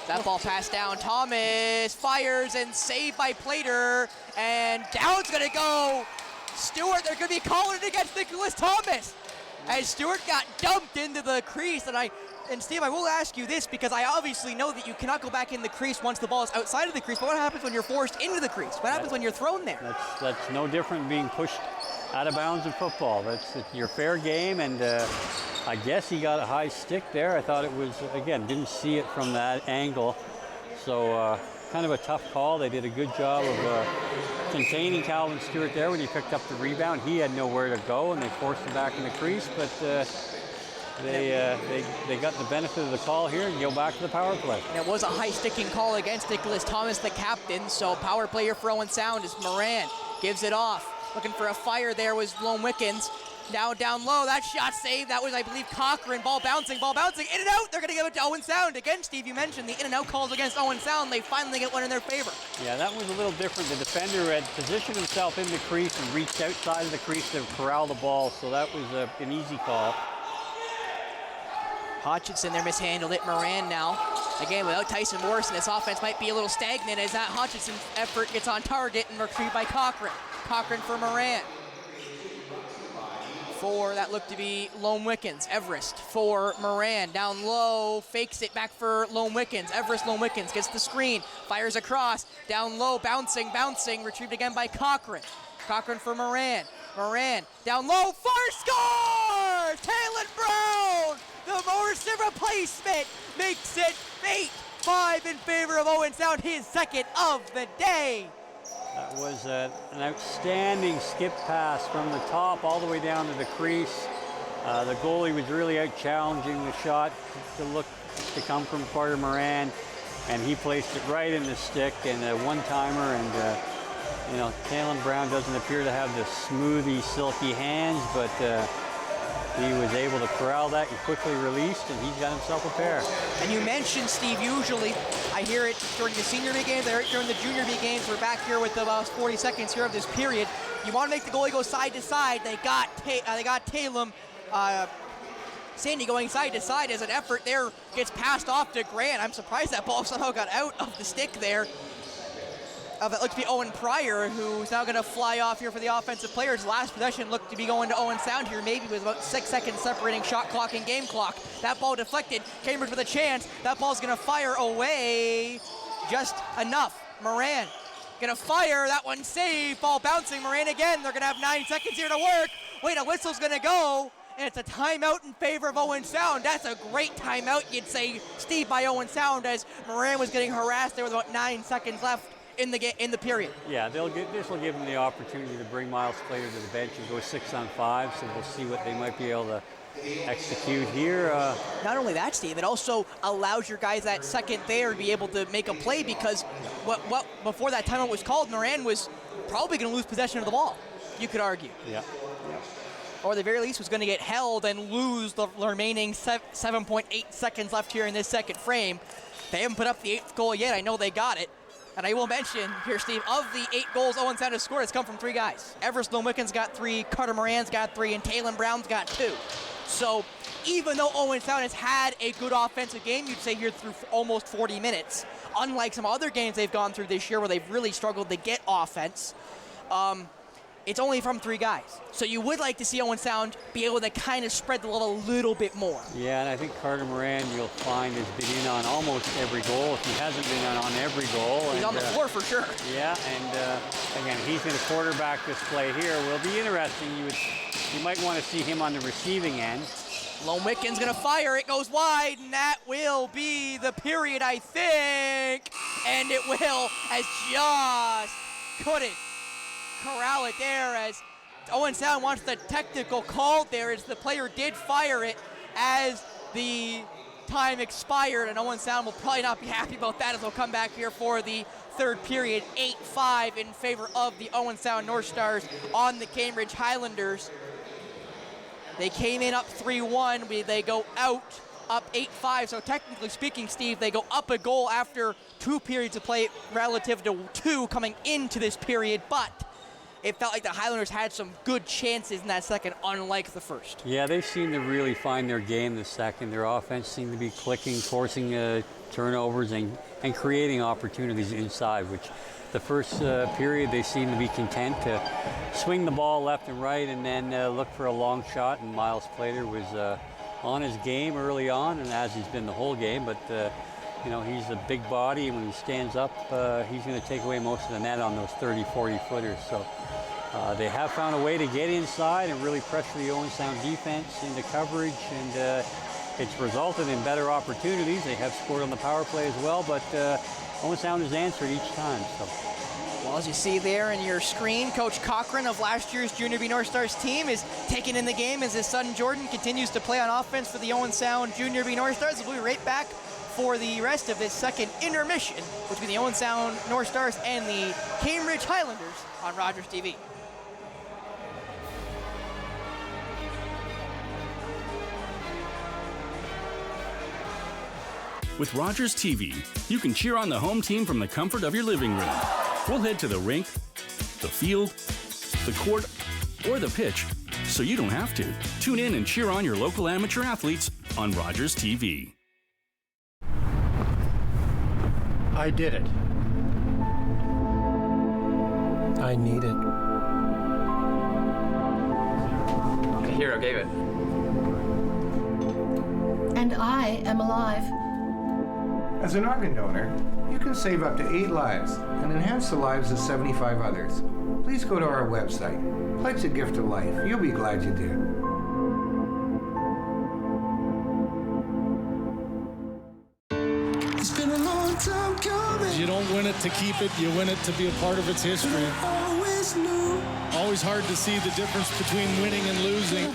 That ball passed down. Thomas fires and saved by Plater. And down's going to go. Stewart, they're going to be calling it against Nicholas Thomas. As Stewart got dumped into the crease. And Steve, I will ask you this because I obviously know that you cannot go back in the crease once the ball is outside of the crease. But what happens when you're forced into the crease? What happens when you're thrown there? That's no different than being pushed out of bounds in football. That's your fair game, and I guess he got a high stick there. I thought it was, again, didn't see it from that angle. So kind of a tough call. They did a good job of containing Calvin Stewart there when he picked up the rebound. He had nowhere to go, and they forced him back in the crease, but they got the benefit of the call here and go back to the power play. And it was a high sticking call against Nicholas Thomas, the captain, so power player for Owen Sound is Moran. Gives it off. Looking for a fire there was Lone Wickens. Now down low, that shot saved. That was, I believe, Cochran. Ball bouncing, in and out. They're going to give it to Owen Sound. Again, Steve, you mentioned the in and out calls against Owen Sound. They finally get one in their favor. Yeah, that was a little different. The defender had positioned himself in the crease and reached outside of the crease to corral the ball, so that was an easy call. Hutchinson there mishandled it. Moran now. Again, without Tyson Morrison, this offense might be a little stagnant as that Hutchinson effort gets on target and retrieved by Cochran. Cochran for Moran. For that looked to be Lone Wickens. Everest for Moran. Down low, fakes it back for Lone Wickens. Everest, Lone Wickens gets the screen, fires across. Down low, bouncing, retrieved again by Cochran. Cochran for Moran. Moran down low, scores! Talon Brown! The Morrison replacement makes it 8-5 in favor of Owen Sound, his second of the day. That was an outstanding skip pass from the top all the way down to the crease. The goalie was really out challenging the shot to come from Carter Moran, and he placed it right in the stick and a one-timer. And Talon Brown doesn't appear to have the smoothy, silky hands, but he was able to corral that and quickly released, and he's got himself a pair. And you mentioned, Steve, usually I hear it during the senior B games, I hear it during the junior B games. We're back here with the last 40 seconds here of this period. You want to make the goalie go side to side. They got Talon, Sandy going side to side as an effort there gets passed off to Grant. I'm surprised that ball somehow got out of the stick there. That looks to be Owen Pryor, who's now going to fly off here for the offensive players. Last possession looked to be going to Owen Sound here, maybe with about 6 seconds separating shot clock and game clock. That ball deflected. Cambridge with a chance. That ball's going to fire away just enough. Moran going to fire. That one saved. Ball bouncing. Moran again. They're going to have 9 seconds here to work. Wait, a whistle's going to go. And it's a timeout in favor of Owen Sound. That's a great timeout, you'd say, Steve, by Owen Sound, as Moran was getting harassed there with about 9 seconds left in the period. Yeah, this will give them the opportunity to bring Miles Plater to the bench and go 6-on-5, so we'll see what they might be able to execute here. Not only that, Steve, it also allows your guys that second there to be able to make a play, because what before that timeout was called, Moran was probably going to lose possession of the ball, you could argue. Yeah. Or at the very least was going to get held and lose the remaining 7.8 seconds left here in this second frame. They haven't put up the 8th goal yet. I know they got it. And I will mention here, Steve, of the 8 goals Owen Sound has scored, it's come from 3 guys. Everest Lone Wickens got 3, Carter Moran's got 3, and Talon Brown's got 2. So even though Owen Sound has had a good offensive game, you'd say here through almost 40 minutes, unlike some other games they've gone through this year where they've really struggled to get offense, it's only from 3 guys. So you would like to see Owen Sound be able to kind of spread the load a little bit more. Yeah, and I think Carter Moran, you'll find, has been in on almost every goal. If he hasn't been on every goal. He's on the floor for sure. Yeah, and again, he's going to quarterback this play here. Will be interesting. You might want to see him on the receiving end. Lone Wickens going to fire. It goes wide, and that will be the period, I think. And it will, as just couldn't corral it there, as Owen Sound wants the technical call there, as the player did fire it as the time expired, and Owen Sound will probably not be happy about that, as they'll come back here for the third period. 8-5 in favor of the Owen Sound North Stars on the Cambridge Highlanders. They came in up 3-1. They go out up 8-5. So technically speaking, Steve, they go up a goal after 2 periods of play relative to 2 coming into this period. But it felt like the Highlanders had some good chances in that second, unlike the first. Yeah, they seem to really find their game the second. Their offense seemed to be clicking, forcing turnovers and creating opportunities inside, which the first period they seemed to be content to swing the ball left and right and then look for a long shot. And Miles Plater was on his game early on, and as he's been the whole game, but you know, he's a big body, and when he stands up, he's going to take away most of the net on those 30, 40 footers. So they have found a way to get inside and really pressure the Owen Sound defense into coverage, and it's resulted in better opportunities. They have scored on the power play as well, but Owen Sound has answered each time. So. Well, as you see there in your screen, Coach Cochran of last year's Junior B North Stars team is taken in the game as his son Jordan continues to play on offense for the Owen Sound Junior B North Stars. We'll be right back for the rest of this second intermission between the Owen Sound North Stars and the Cambridge Highlanders on Rogers TV. With Rogers TV, you can cheer on the home team from the comfort of your living room. We'll head to the rink, the field, the court, or the pitch, so you don't have to. Tune in and cheer on your local amateur athletes on Rogers TV. I did it. I need it. The hero gave it. And I am alive. As an organ donor, you can save up to 8 lives and enhance the lives of 75 others. Please go to our website. Pledge a gift of life. You'll be glad you did. It's been a long time coming. You don't win it to keep it, you win it to be a part of its history. Always knew. Always hard to see the difference between winning and losing.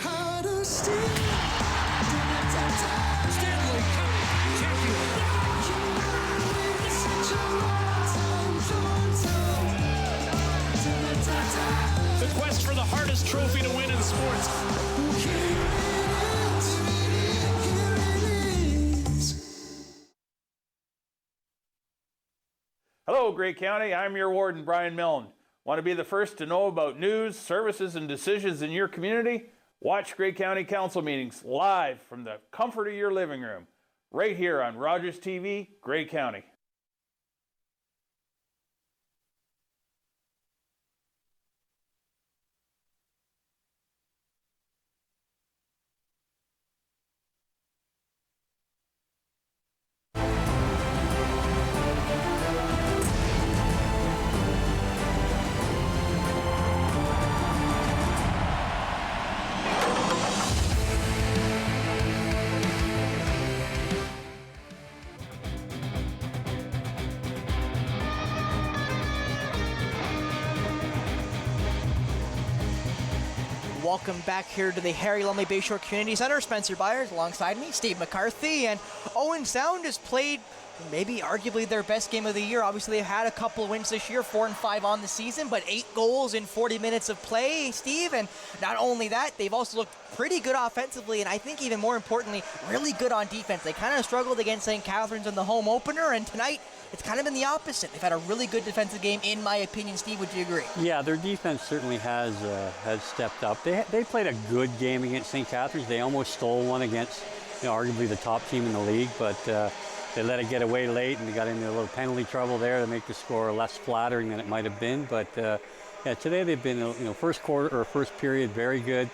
The quest for the hardest trophy to win in sports. Hello, Grey County. I'm your warden, Brian Milne. Want to be the first to know about news, services, and decisions in your community? Watch Grey County Council meetings live from the comfort of your living room, right here on Rogers TV, Grey County. Welcome back here to the Harry Lumley Bayshore Community Center. Spencer Byers alongside me, Steve McCarthy, and Owen Sound has played maybe arguably their best game of the year. Obviously, they've had a couple of wins this year, 4-5 on the season, but 8 goals in 40 minutes of play, Steve. And not only that, they've also looked pretty good offensively, and I think even more importantly, really good on defense. They kind of struggled against St. Catharines in the home opener, and tonight it's kind of been the opposite. They've had a really good defensive game, in my opinion. Steve, would you agree? Yeah, their defense certainly has stepped up. They played a good game against St. Catharines. They almost stole one against, arguably the top team in the league, but they let it get away late, and they got into a little penalty trouble there to make the score less flattering than it might have been. But yeah, today they've been, first quarter or first period very good.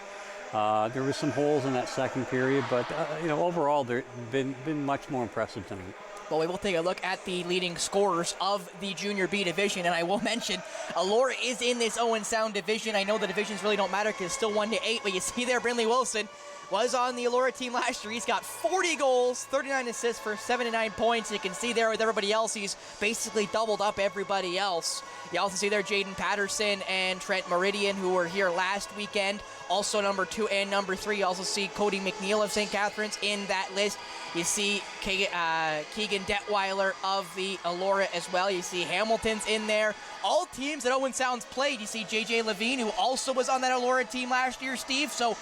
There were some holes in that second period, but overall they've been much more impressive tonight. Well, we will take a look at the leading scorers of the Junior B division, and I will mention Elora is in this Owen Sound division. I know the divisions really don't matter because it's still 1-8, but you see there Brindley Wilson was on the Elora team last year. He's got 40 goals, 39 assists for 79 points. You can see there with everybody else, he's basically doubled up everybody else. You also see there Jaden Patterson and Trent Meridian, who were here last weekend. Also number 2 and number 3. You also see Cody McNeil of St. Catharines in that list. You see Keegan Detweiler of the Elora as well. You see Hamilton's in there. All teams that Owen Sound's played. You see JJ Levine, who also was on that Elora team last year, Steve. So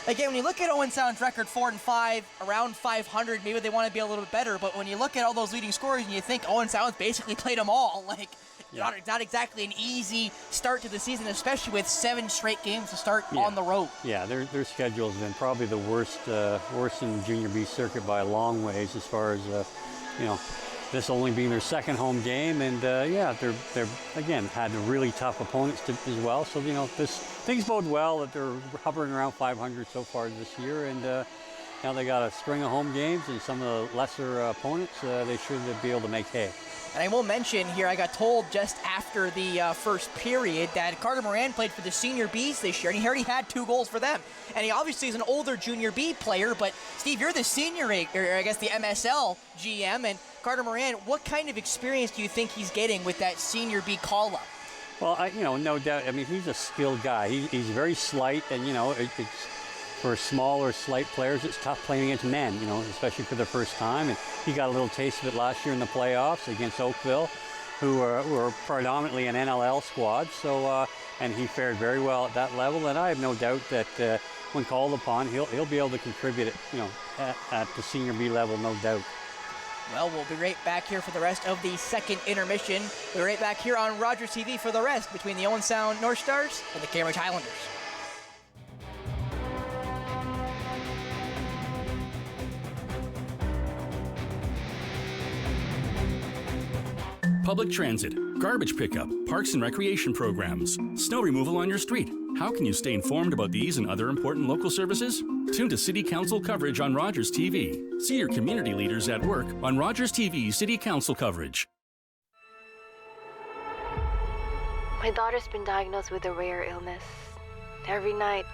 Again, when you look at Owen Sound's record, 4-5, around 500, maybe they want to be a little bit better. But when you look at all those leading scorers and you think Owen Sound's basically played them all, like not exactly an easy start to the season, especially with 7 straight games to start on the road. Yeah, their schedule has been probably the worst in the Junior B circuit by a long ways, as far as this only being their second home game, and they're again had really tough opponents as well. So things bode well that they're hovering around 500 so far this year, and now they got a string of home games and some of the lesser opponents. They should be able to make hay. And I will mention here, I got told just after the first period that Carter Moran played for the Senior Bs this year, and he already had 2 goals for them. And he obviously is an older Junior B player, but Steve, you're the senior, or I guess the MSL GM, and Carter Moran, what kind of experience do you think he's getting with that Senior B call-up? Well, no doubt. I mean, he's a skilled guy. He's very slight, and it's for smaller, slight players, it's tough playing against men, especially for the first time. And he got a little taste of it last year in the playoffs against Oakville, who are predominantly an NLL squad. So, and he fared very well at that level. And I have no doubt that when called upon, he'll be able to contribute at the Senior B level, no doubt. Well, we'll be right back here for the rest of the second intermission. We'll be right back here on Rogers TV for the rest between the Owen Sound North Stars and the Cambridge Highlanders. Public transit, garbage pickup, parks and recreation programs, snow removal on your street. How can you stay informed about these and other important local services? Tune to City Council coverage on Rogers TV. See your community leaders at work on Rogers TV City Council coverage. My daughter's been diagnosed with a rare illness. Every night,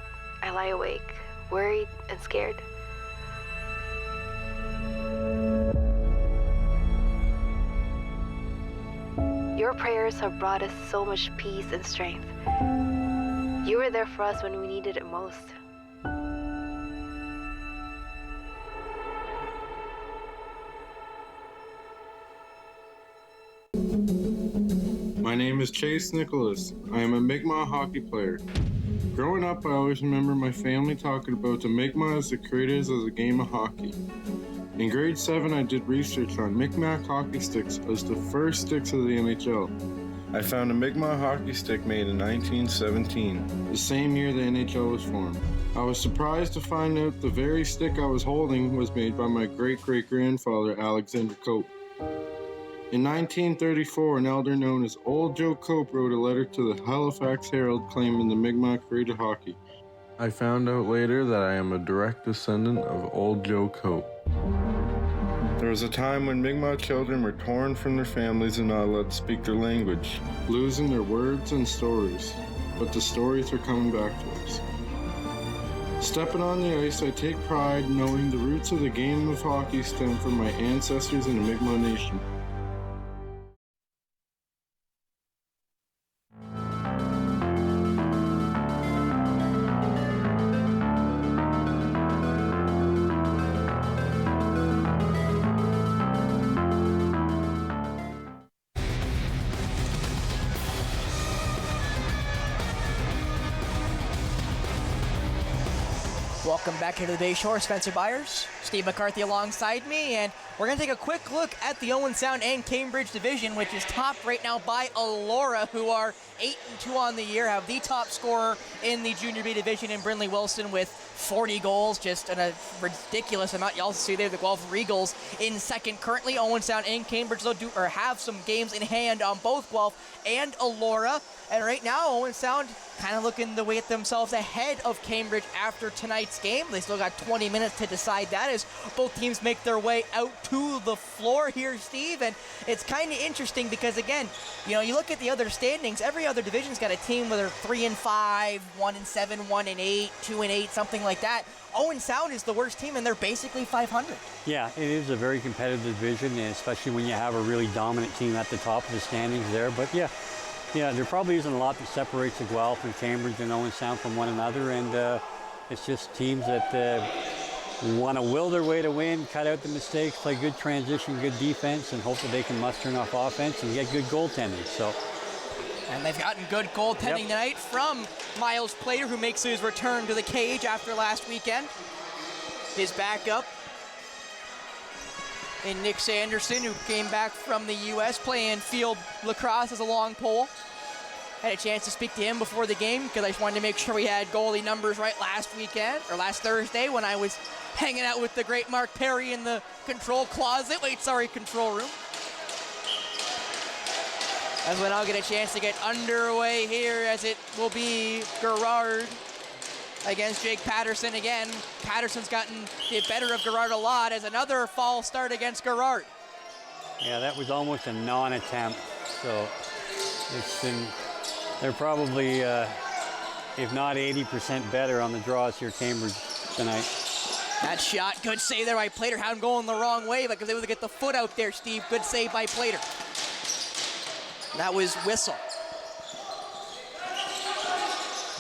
I lie awake, worried and scared. Your prayers have brought us so much peace and strength. You were there for us when we needed it most. My name is Chase Nicholas. I am a Mi'kmaq hockey player. Growing up, I always remember my family talking about the Mi'kmaq as the creators of the game of hockey. In grade 7, I did research on Mi'kmaq hockey sticks as the first sticks of the NHL. I found a Mi'kmaq hockey stick made in 1917, the same year the NHL was formed. I was surprised to find out the very stick I was holding was made by my great-great-grandfather, Alexander Cope. In 1934, an elder known as Old Joe Cope wrote a letter to the Halifax Herald claiming the Mi'kmaq created hockey. I found out later that I am a direct descendant of Old Joe Cope. There was a time when Mi'kmaq children were torn from their families and not allowed to speak their language, losing their words and stories. But the stories are coming back to us. Stepping on the ice, I take pride knowing the roots of the game of hockey stem from my ancestors in the Mi'kmaq Nation. Welcome back here to the Bayshore. Spencer Byers, Steve McCarthy alongside me, and we're going to take a quick look at the Owen Sound and Cambridge division, which is topped right now by Elora, who are 8-2 on the year, have the top scorer in the Junior B division in Brindley Wilson with 40 goals, just a ridiculous amount. You also see there the Guelph Regals in second. Currently, Owen Sound and Cambridge though have some games in hand on both Guelph and Elora. And right now, Owen Sound kind of looking to weight themselves ahead of Cambridge after tonight's game. They still got 20 minutes to decide that as both teams make their way out to the floor here, Steve. And it's kind of interesting because, again, you look at the other standings, every other division's got a team where they're 3-5, 1-7, 1-8, 2-8, something like that. Owen Sound is the worst team, and they're basically 500. Yeah, it is a very competitive division, and especially when you have a really dominant team at the top of the standings there. But yeah, there probably isn't a lot that separates the Guelph and Cambridge and Owen Sound from one another, and it's just teams that want to will their way to win, cut out the mistakes, play good transition, good defense, and hope that they can muster enough offense and get good goaltending. So And they've gotten good goaltending tonight from Miles Plater, who makes his return to the cage after last weekend. His backup in Nick Sanderson, who came back from the U.S. playing field lacrosse as a long pole. Had a chance to speak to him before the game because I just wanted to make sure we had goalie numbers right last Thursday when I was hanging out with the great Mark Perry in the control room. As we now get a chance to get underway here, as it will be Gerard against Jake Patterson again. Patterson's gotten the better of Gerard a lot as another false start against Gerard. Yeah, that was almost a non-attempt. So they're probably, if not 80% better on the draws here, Cambridge tonight. That shot, good save there by Plater. Had him going the wrong way, but was able to get the foot out there, Steve. Good save by Plater. That was Whistle.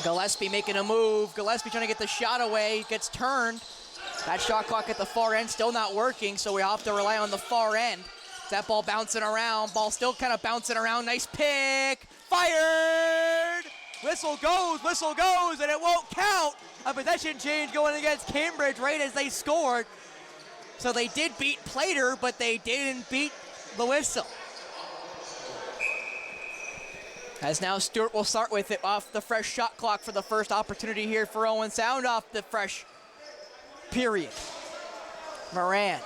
Gillespie making a move. Gillespie trying to get the shot away. Gets turned. That shot clock at the far end still not working, so we have to rely on the far end. That ball bouncing around. Ball still kind of bouncing around. Nice pick. Fired! Whistle goes, and it won't count. A possession change going against Cambridge right as they scored. So they did beat Plater, but they didn't beat the whistle. As now Stewart will start with it off the fresh shot clock for the first opportunity here for Owen Sound off the fresh period. Moran.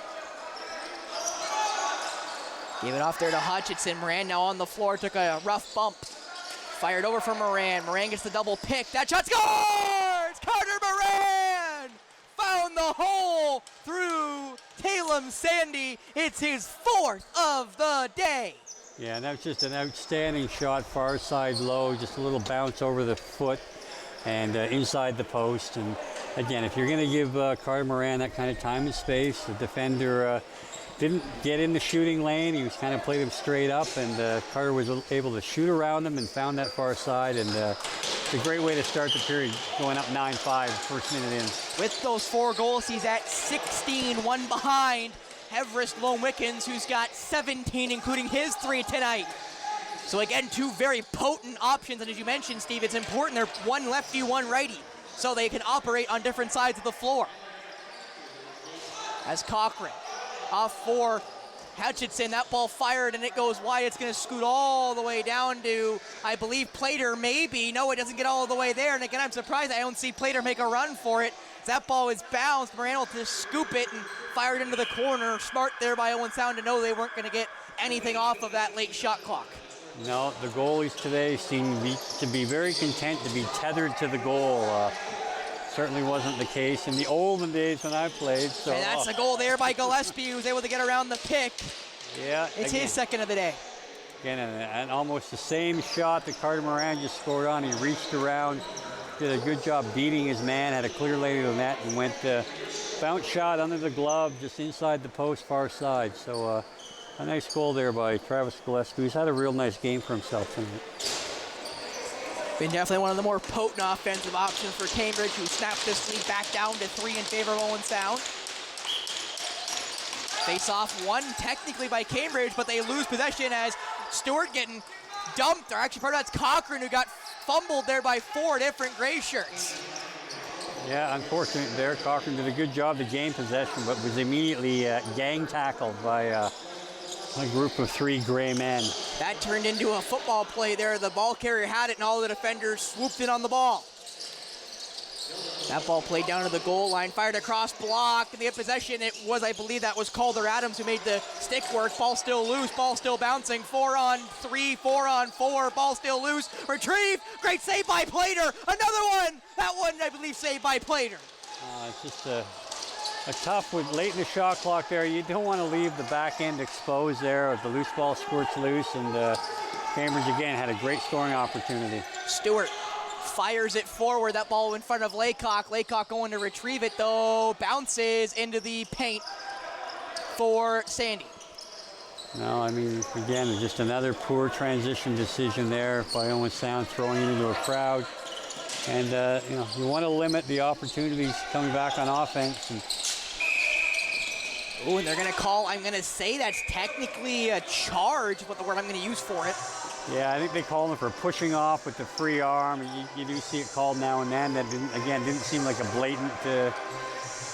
Gave it off there to Hutchinson. Moran now on the floor, took a rough bump. Fired over for Moran. Moran gets the double pick. That shot scores! Carter Moran found the hole through Talem Sandy. It's his 4th of the day. Yeah, and that was just an outstanding shot, far side low, just a little bounce over the foot and inside the post. And again, if you're going to give Carter Moran that kind of time and space, the defender didn't get in the shooting lane. He was kind of played him straight up, and Carter was able to shoot around him and found that far side. And it's a great way to start the period, going up 9-5, first minute in. With those 4 goals, he's at 16, one behind Everest Lone Wickens, who's got 17, including his 3 tonight. So again, 2 very potent options, and as you mentioned, Steve, it's important they're one lefty, one righty, so they can operate on different sides of the floor. As Cochran off for Hutchinson, that ball fired and it goes wide. It's going to scoot all the way down to, I believe, Plater, maybe. No, it doesn't get all the way there, and again, I'm surprised I don't see Plater make a run for it. That ball is bounced. Moran will just scoop it and fire it into the corner. Smart there by Owen Sound to know they weren't going to get anything off of that late shot clock. No, the goalies today seem to be very content to be tethered to the goal. Certainly wasn't the case in the olden days when I played. So, and that's a goal there by Gillespie, who was able to get around the pick. Yeah, it's his 2nd of the day. Again, and almost the same shot that Carter Moran just scored on. He reached around, did a good job beating his man, had a clear lane to the net, and went bounce shot under the glove, just inside the post, far side. So a nice goal there by Travis Gillespie, who's had a real nice game for himself tonight. Been definitely one of the more potent offensive options for Cambridge, who snapped this lead back down to 3 in favor of Owen Sound. Face off won technically by Cambridge, but they lose possession as Stewart getting dumped. Or actually, part of that's Cochran, who got fumbled there by 4 different gray shirts. Yeah, unfortunate there. Cochran did a good job to gain possession, but was immediately gang tackled by a group of 3 gray men. That turned into a football play there. The ball carrier had it, and all the defenders swooped in on the ball. That ball played down to the goal line, fired across, blocked, and they had possession. It was, I believe, that was Calder Adams who made the stick work. Ball still loose, ball still bouncing. 4-on-3, 4-on-4, ball still loose. Retrieve, great save by Plater. Another one. That one, I believe, saved by Plater. It's just a tough one late in the shot clock there. You don't want to leave the back end exposed there, or the loose ball squirts loose, and Cambridge again had a great scoring opportunity. Stewart fires it forward. That ball in front of Laycock. Laycock going to retrieve it though. Bounces into the paint for Sandy. No, I mean, again, just another poor transition decision there by Owen Sound, throwing it into a crowd. And, you want to limit the opportunities coming back on offense. And they're going to call, I'm going to say that's technically a charge, but the word I'm going to use for it. Yeah, I think they called him for pushing off with the free arm. You do see it called now and then. That didn't seem like a blatant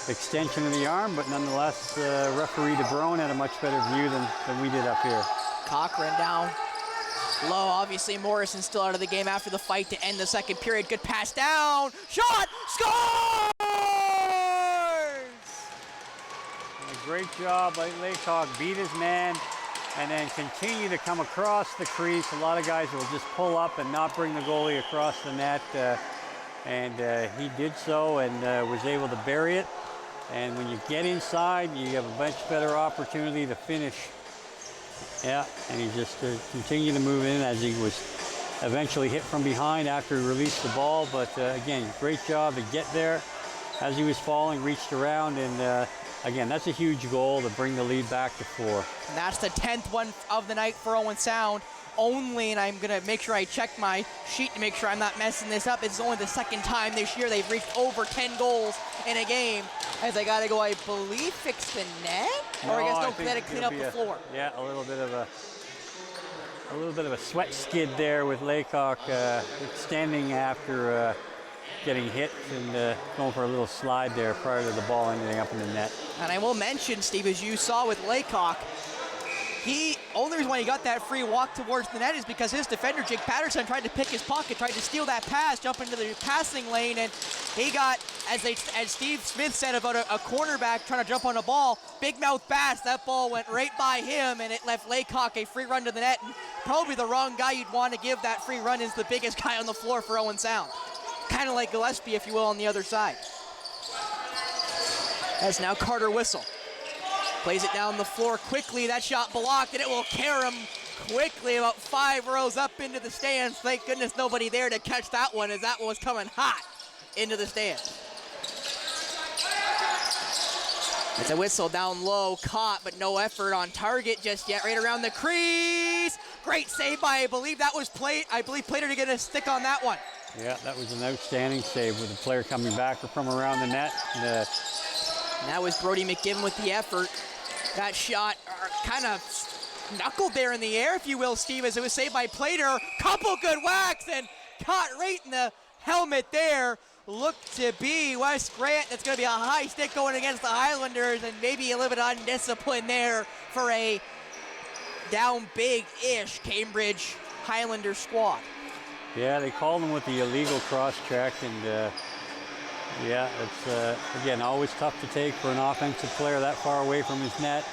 extension of the arm, but nonetheless, referee DeBrone had a much better view than we did up here. Cochran down low. Obviously, Morrison still out of the game after the fight to end the second period. Good pass down. Shot. Scores! And a great job by Laycock. Beat his man and then continue to come across the crease. A lot of guys will just pull up and not bring the goalie across the net. And he did so and was able to bury it. And when you get inside, you have a much better opportunity to finish. Yeah, and he just continued to move in as he was eventually hit from behind after he released the ball. But again, great job to get there as he was falling, reached around, and again, that's a huge goal to bring the lead back to 4. And that's the 10th one of the night for Owen Sound. Only, and I'm going to make sure I check my sheet to make sure I'm not messing this up, it's only the second time this year they've reached over 10 goals in a game. As I got to go, I believe, fix the net? No, or I guess I don't let it clean up the floor. Yeah, a little bit of a sweat skid there with Laycock extending after getting hit and going for a little slide there prior to the ball ending up in the net. And I will mention, Steve, as you saw with Laycock, only reason why he got that free walk towards the net is because his defender, Jake Patterson, tried to pick his pocket, tried to steal that pass, jump into the passing lane, and he got, as Steve Smith said about a cornerback trying to jump on a ball, big mouth pass, that ball went right by him, and it left Laycock a free run to the net, and probably the wrong guy you'd want to give that free run is the biggest guy on the floor for Owen Sound. Kind of like Gillespie, if you will, on the other side. As now Carter Whistle plays it down the floor quickly. That shot blocked, and it will carry him quickly about 5 rows up into the stands. Thank goodness nobody there to catch that one, as that one was coming hot into the stands. It's a whistle down low, caught, but no effort on target just yet. Right around the crease. Great save by, I believe that was Plater to get a stick on that one. Yeah, that was an outstanding save with the player coming back from around the net. And that was Brody McGinn with the effort. That shot kind of knuckled there in the air, if you will, Steve, as it was saved by Plater. Couple good whacks and caught right in the helmet there. Looked to be Wes Grant. That's going to be a high stick going against the Highlanders, and maybe a little bit of undiscipline there for a down big-ish Cambridge Highlander squad. Yeah, they called him with the illegal cross-check, and yeah, it's, again, always tough to take for an offensive player that far away from his net,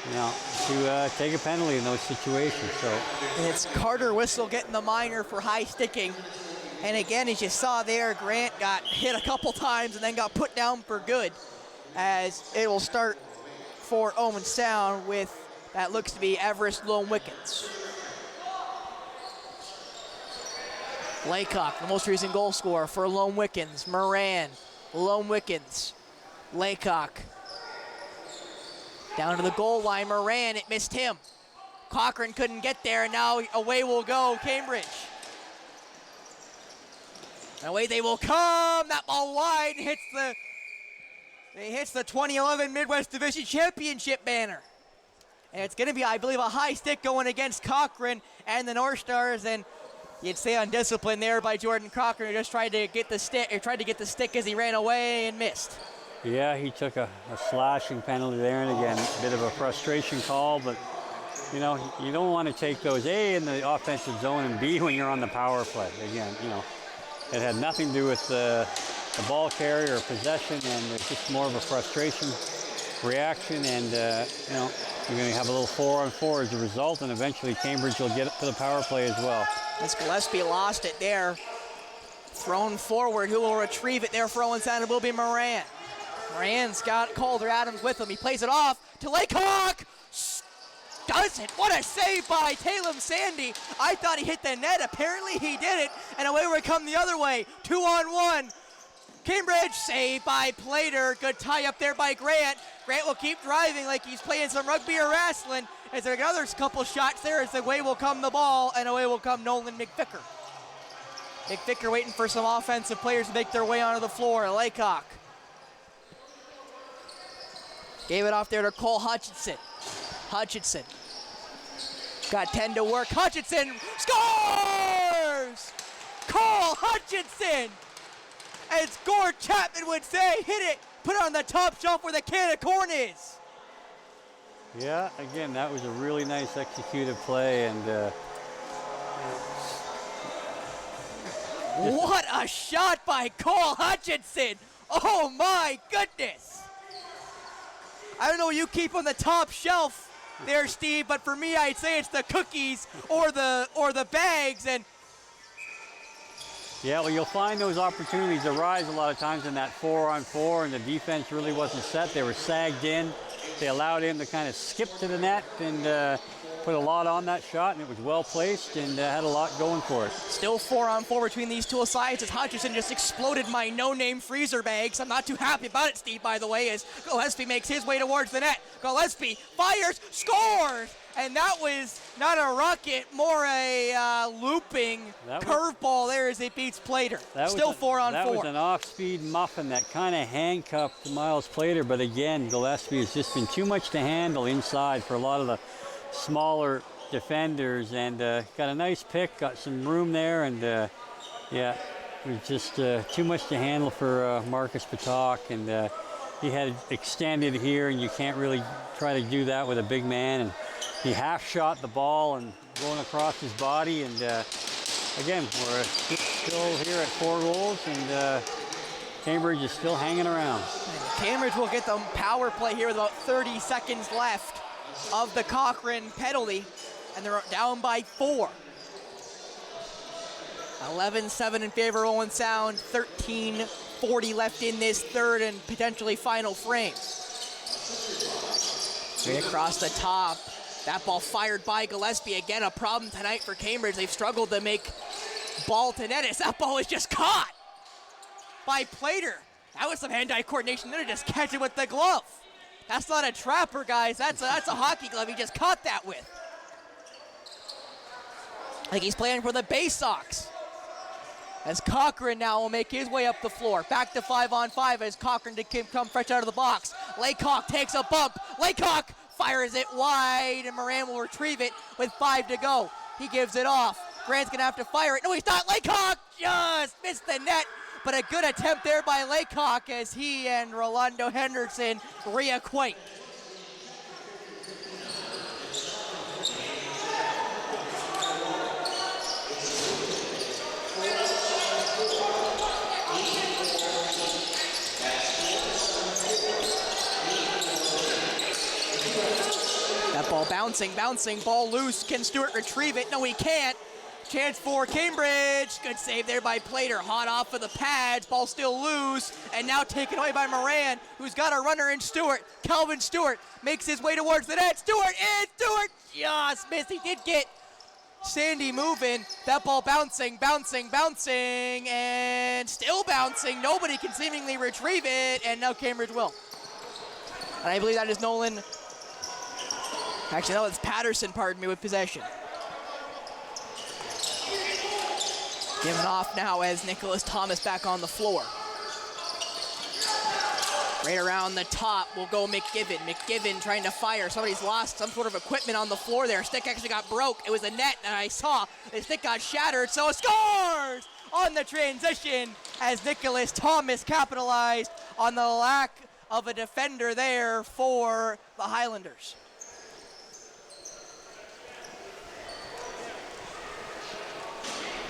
you know, to take a penalty in those situations. So it's Carter Whistle getting the minor for high sticking. And again, as you saw there, Grant got hit a couple times and then got put down for good, as it will start for Owen Sound with that looks to be Everest Lone Wickens. Laycock, the most recent goal scorer for Lone Wickens. Moran, Lone Wickens. Laycock down to the goal line. Moran, it missed him. Cochran couldn't get there, and now away will go Cambridge. Away they will come. That ball wide hits the 2011 Midwest Division Championship banner. And it's going to be, I believe, a high stick going against Cochran and the North Stars, and you'd say undisciplined there by Jordan Cochran, who just tried to get the stick as he ran away and missed. Yeah, he took a slashing penalty there, and again, a bit of a frustration call, but you know, you don't want to take those A in the offensive zone and B when you're on the power play. Again, you know, it had nothing to do with the ball carrier or possession, and it's just more of a frustration reaction, and you know, you're going to have a little 4-on-4 as a result, and eventually Cambridge will get up to the power play as well. As Gillespie lost it there, thrown forward. Who will retrieve it there for Owen Sound? It will be Moran. Moran's got Calder Adams with him. He plays it off to Laycock. Does it? What a save by Talem Sandy. I thought he hit the net. Apparently he did it, and away we come the other way. 2-on-1. Cambridge, saved by Plater. Good tie up there by Grant. Grant will keep driving like he's playing some rugby or wrestling. As there are another couple shots there, as away will come the ball, and away will come Nolan McVicker. McVicker waiting for some offensive players to make their way onto the floor. Laycock gave it off there to Cole Hutchinson. Got 10 to work. Hutchinson scores! Cole Hutchinson! As Gord Chapman would say, hit it, put it on the top shelf where the can of corn is. Yeah, again, that was a really nice executed play, and what a shot by Cole Hutchinson! Oh my goodness! I don't know what you keep on the top shelf there, Steve, but for me, I'd say it's the cookies or the bags. And yeah, well, you'll find those opportunities arise a lot of times in that 4-on-4, and the defense really wasn't set. They were sagged in. They allowed him to kind of skip to the net and put a lot on that shot, and it was well placed and had a lot going for it. Still 4-on-4 between these two sides as Hutchinson just exploded my no-name freezer bags. I'm not too happy about it, Steve, by the way, as Gillespie makes his way towards the net. Gillespie fires, scores! And that was not a rocket, more a looping curveball there as it beats Plater. Still 4-on-4. That was an off-speed muffin that kind of handcuffed Miles Plater, but again, Gillespie has just been too much to handle inside for a lot of the smaller defenders, and got a nice pick, got some room there, and yeah, it was just too much to handle for Marcus Patak, and he had extended here, and you can't really try to do that with a big man, and he half shot the ball and going across his body, and again, we're still here at 4 goals, and Cambridge is still hanging around. Cambridge will get the power play here with about 30 seconds left of the Cochrane penalty, and they're down by 4. 11-7 in favor of Owen Sound, 13:40 left in this third and potentially final frame. Straight across the top. That ball fired by Gillespie. Again, a problem tonight for Cambridge. They've struggled to make ball to net. That ball is just caught by Plater. That was some hand-eye coordination there to just catch it with the glove. That's not a trapper, guys. That's a hockey glove he just caught that with. Like he's playing for the Bay Sox. As Cochrane now will make his way up the floor. Back to 5-on-5 as Cochrane can come fresh out of the box. Laycock takes a bump. Laycock fires it wide, and Moran will retrieve it with 5 to go. He gives it off. Grant's going to have to fire it. No, he's not. Laycock just missed the net. But a good attempt there by Laycock as he and Rolando Henderson reacquaint. That ball bouncing, ball loose. Can Stewart retrieve it? No, he can't. Chance for Cambridge. Good save there by Plater. Hot off of the pads. Ball still loose. And now taken away by Moran, who's got a runner in Stewart. Calvin Stewart makes his way towards the net. Stewart just missed. He did get Sandy moving. That ball bouncing, and still bouncing. Nobody can seemingly retrieve it, and now Cambridge will. And I believe that is Nolan. Actually, no, it's Patterson, pardon me, with possession. Given off now as Nicholas Thomas back on the floor. Right around the top will go McGibbon. McGibbon trying to fire. Somebody's lost some sort of equipment on the floor there. Stick actually got broke. It was a net that I saw. The stick got shattered, so scores on the transition as Nicholas Thomas capitalized on the lack of a defender there for the Highlanders.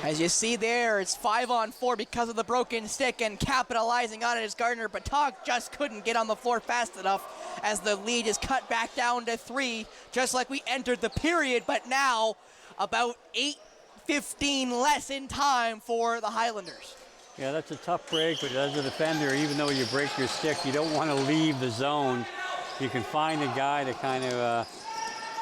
As you see there, it's 5-on-4 because of the broken stick, and capitalizing on it is Gardner Patak. Just couldn't get on the floor fast enough as the lead is cut back down to 3, just like we entered the period, but now about 8:15 less in time for the Highlanders. Yeah, that's a tough break, but as a defender, even though you break your stick, you don't want to leave the zone. You can find a guy to kind of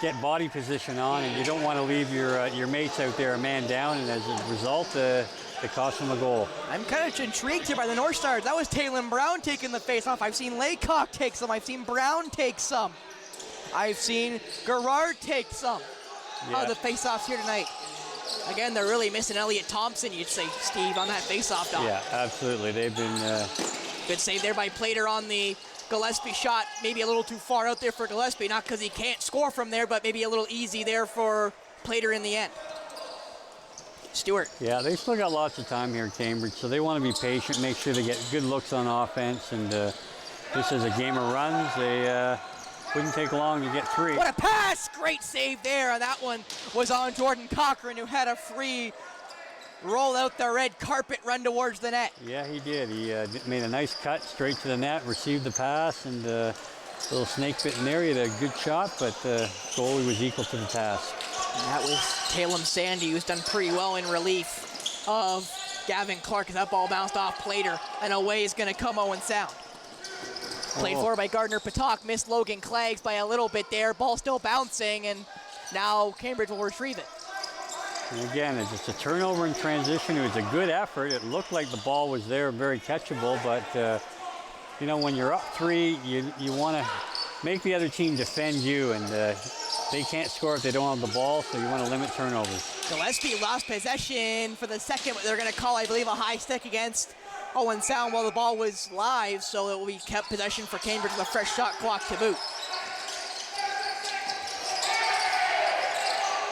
get body position on, and you don't want to leave your mates out there a man down, and as a result, it cost them a goal. I'm kind of intrigued here by the North Stars. That was Taylor Brown taking the face-off. I've seen Laycock take some. I've seen Brown take some. I've seen Gerard take some of the face-offs here tonight. Again, they're really missing Elliot Thompson, you'd say, Steve, on that face-off dog. Yeah, absolutely. They've been... Good save there by Plater on the Gillespie shot. Maybe a little too far out there for Gillespie, not because he can't score from there, but maybe a little easy there for Plater in the end. Stewart. Yeah, they still got lots of time here in Cambridge, so they want to be patient, make sure they get good looks on offense, and this is a game of runs. They wouldn't take long to get 3. What a pass! Great save there, and that one was on Jordan Cochran, who had a free roll out the red carpet run towards the net. Yeah, he did. He made a nice cut straight to the net, received the pass, and a little snake bit in there. He had a good shot, but the goalie was equal to the task. And that was Talem Sandy, who's done pretty well in relief of Gavin Clark, as that ball bounced off Plater, and away is going to come Owen Sound. Played forward by Gardner Patak, missed Logan Claggs by a little bit there. Ball still bouncing, and now Cambridge will retrieve it. And again, it's just a turnover in transition. It was a good effort. It looked like the ball was there, very catchable, but you know, when you're up 3, you want to make the other team defend you, and they can't score if they don't have the ball, so you want to limit turnovers. Gillespie lost possession for the second. They're going to call, I believe, a high stick against Owen Sound while the ball was live, so it will be kept possession for Cambridge with a fresh shot clock to boot.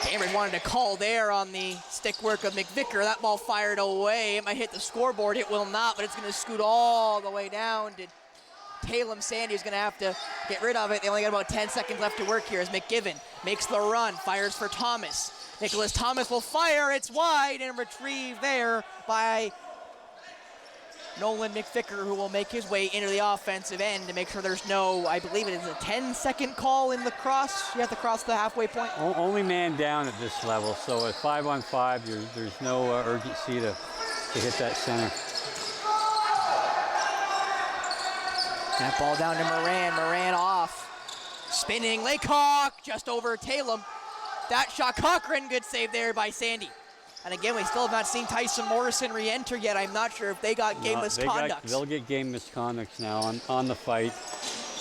Cambridge wanted to call there on the stick work of McVicker. That ball fired away. It might hit the scoreboard. It will not, but it's going to scoot all the way down to Talem Sandy, who's going to have to get rid of it. They only got about 10 seconds left to work here as McGiven makes the run, fires for Thomas. Nicholas Thomas will fire. It's wide and retrieved there by Nolan McVicker, who will make his way into the offensive end to make sure there's no, I believe it is a 10-second call in lacrosse. You have to cross the halfway point. Only man down at this level, so at 5-on-5, there's no urgency to hit that center. That ball down to Moran. Moran off. Spinning Laycock just over Talem. That shot Cochran. Good save there by Sandy. And again, we still have not seen Tyson Morrison re-enter yet. I'm not sure if they got game misconducts. They'll get game misconducts now on the fight.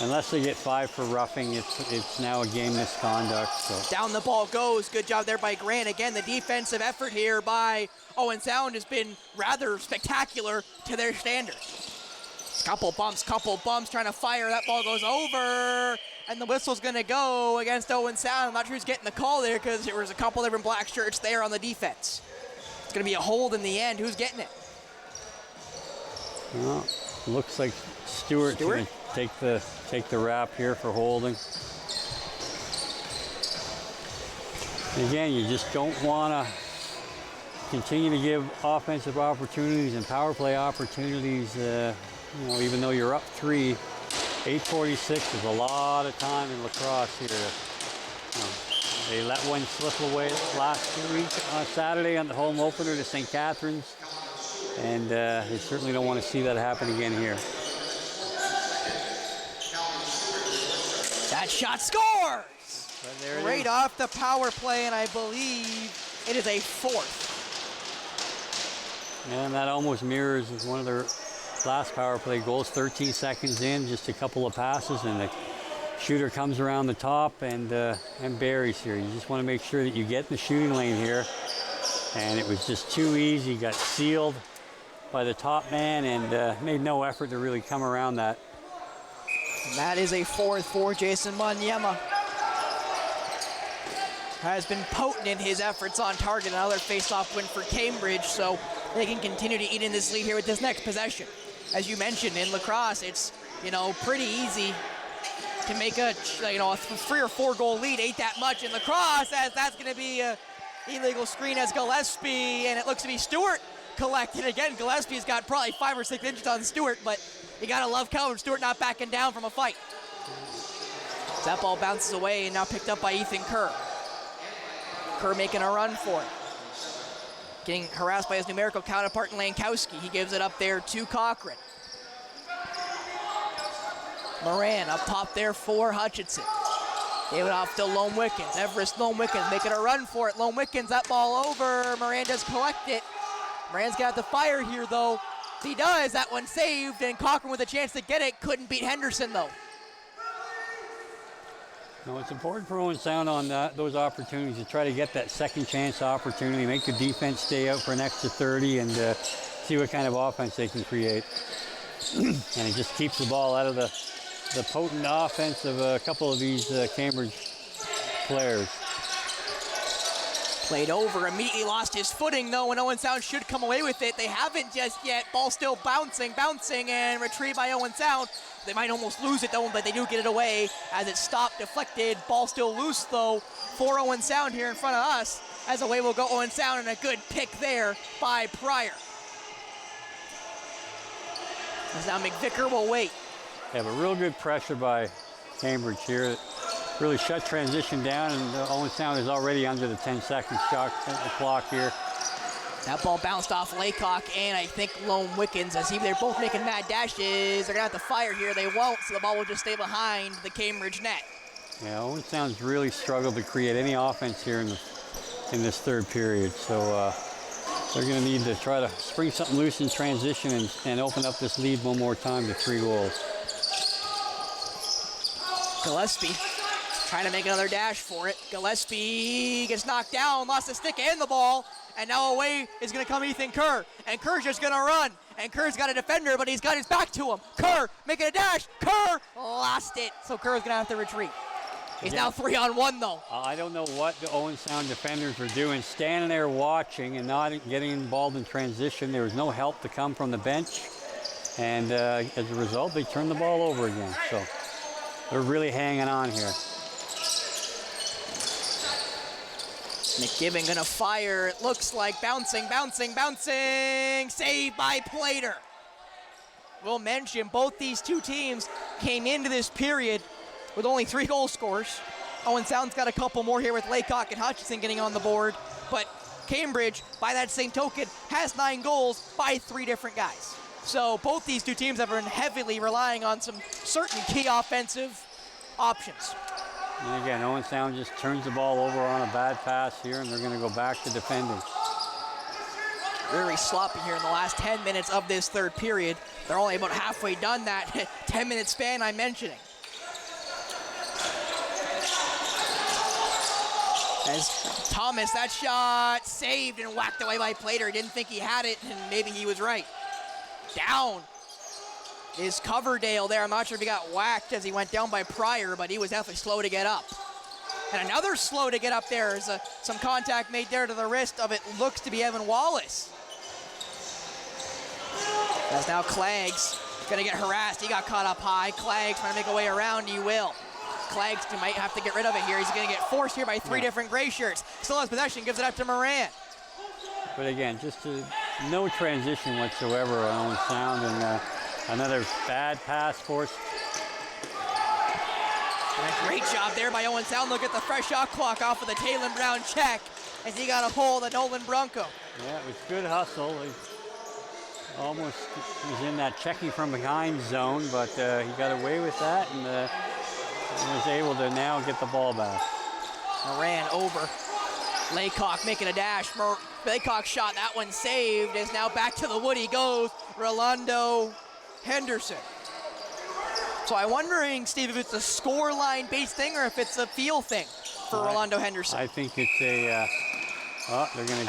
Unless they get 5 for roughing, it's now a game misconduct. So. Down the ball goes. Good job there by Grant. Again, the defensive effort here by Owen Sound has been rather spectacular to their standards. Couple bumps, trying to fire. That ball goes over, and the whistle's going to go against Owen Sound. I'm not sure who's getting the call there because there was a couple different black shirts there on the defense. It's going to be a hold in the end. Who's getting it? Well, looks like Stewart's going to take the rap here for holding. Again, you just don't want to continue to give offensive opportunities and power play opportunities. You know, even though you're up 3, 8:46 is a lot of time in lacrosse here. They let one slip away last week on Saturday on the home opener to St. Catharines, and they certainly don't want to see that happen again here. That shot scores! Right off the power play, and I believe it is a 4th. And that almost mirrors one of their last power play goals. 13 seconds in, just a couple of passes, and the shooter comes around the top and buries here. You just want to make sure that you get in the shooting lane here. And it was just too easy. Got sealed by the top man and made no effort to really come around that. And that is a 4th for Jason Wanyama. Has been potent in his efforts on target. Another face-off win for Cambridge, so they can continue to eat in this lead here with this next possession. As you mentioned, in lacrosse, it's, you know, pretty easy to make a 3 or 4 goal lead. Ain't that much in lacrosse, as that's going to be a illegal screen as Gillespie, and it looks to be Stewart collected. Again, Gillespie's got probably 5 or 6 inches on Stewart, but you got to love Calvin Stewart not backing down from a fight. That ball bounces away and now picked up by Ethan Kerr. Kerr making a run for it. Getting harassed by his numerical counterpart in Lankowski. He gives it up there to Cochran. Moran up top there for Hutchinson. Gave it off to Lone Wickens. Everest Lone Wickens making a run for it. Lone Wickens, that ball over. Moran does collect it. Moran's got the fire here, though. He does. That one saved, and Cochran with a chance to get it. Couldn't beat Henderson, though. No, it's important for Owen Sound on those opportunities to try to get that second chance opportunity, make the defense stay out for an extra 30, and see what kind of offense they can create. And it just keeps the ball out of the potent offense of a couple of these Cambridge players. Played over, immediately lost his footing though, and Owen Sound should come away with it. They haven't just yet. Ball still bouncing, and retrieved by Owen Sound. They might almost lose it though, but they do get it away as it stopped, deflected. Ball still loose though for Owen Sound here in front of us. As away will go Owen Sound, and a good pick there by Pryor. As now McVicker will wait. Yeah, but real good pressure by Cambridge here. Really shut transition down, and Owen Sound is already under the 10-second shot clock here. That ball bounced off Laycock and I think Lone Wickens as they're both making mad dashes. They're gonna have to fire here. They won't, so the ball will just stay behind the Cambridge net. Yeah, Owen Sound's really struggled to create any offense here in this third period. So they're gonna need to try to spring something loose in transition and open up this lead one more time to 3 goals. Gillespie trying to make another dash for it. Gillespie gets knocked down, lost the stick and the ball, and now away is going to come Ethan Kerr. And Kerr's just going to run. And Kerr's got a defender, but he's got his back to him. Kerr making a dash. Kerr lost it. So Kerr's going to have to retreat. He's now 3-on-1 though. I don't know what the Owen Sound defenders were doing, standing there watching and not getting involved in transition. There was no help to come from the bench. And as a result, they turned the ball over again. So they're really hanging on here. McGibbon gonna fire, it looks like bouncing, saved by Plater. We'll mention both these two teams came into this period with only 3 goal scorers. Owen Sound's got a couple more here with Laycock and Hutchinson getting on the board, but Cambridge, by that same token, has 9 goals by 3 different guys. So both these two teams have been heavily relying on some certain key offensive options. And again, Owen Sound just turns the ball over on a bad pass here, and they're going to go back to defending. Very sloppy here in the last 10 minutes of this third period. They're only about halfway done that 10-minute span I'm mentioning. As Thomas, that shot saved and whacked away by Plater. Didn't think he had it, and maybe he was right. Down is Coverdale there. I'm not sure if he got whacked as he went down by Pryor, but he was definitely slow to get up. And another slow to get up there is some contact made there to the wrist of it looks to be Evan Wallace. As now Claggs gonna get harassed. He got caught up high. Claggs trying to make a way around. He will. Claggs might have to get rid of it here. He's gonna get forced here by 3 different gray shirts. Still has possession, gives it up to Moran. But again, just no transition whatsoever on Owen Sound, and another bad pass forced. And a great job there by Owen Sound. Look at the fresh shot clock off of the Taylor Brown check as he got a hold of Nolan Bronco. Yeah, it was good hustle. He almost was in that checking from behind zone, but he got away with that and was able to now get the ball back. Moran over. Laycock making a dash. Laycock shot, that one saved. Is now back to the wood he goes. Rolando Henderson. So I'm wondering, Steve, if it's a scoreline based thing or if it's a feel thing for Rolando Henderson. I think it's a.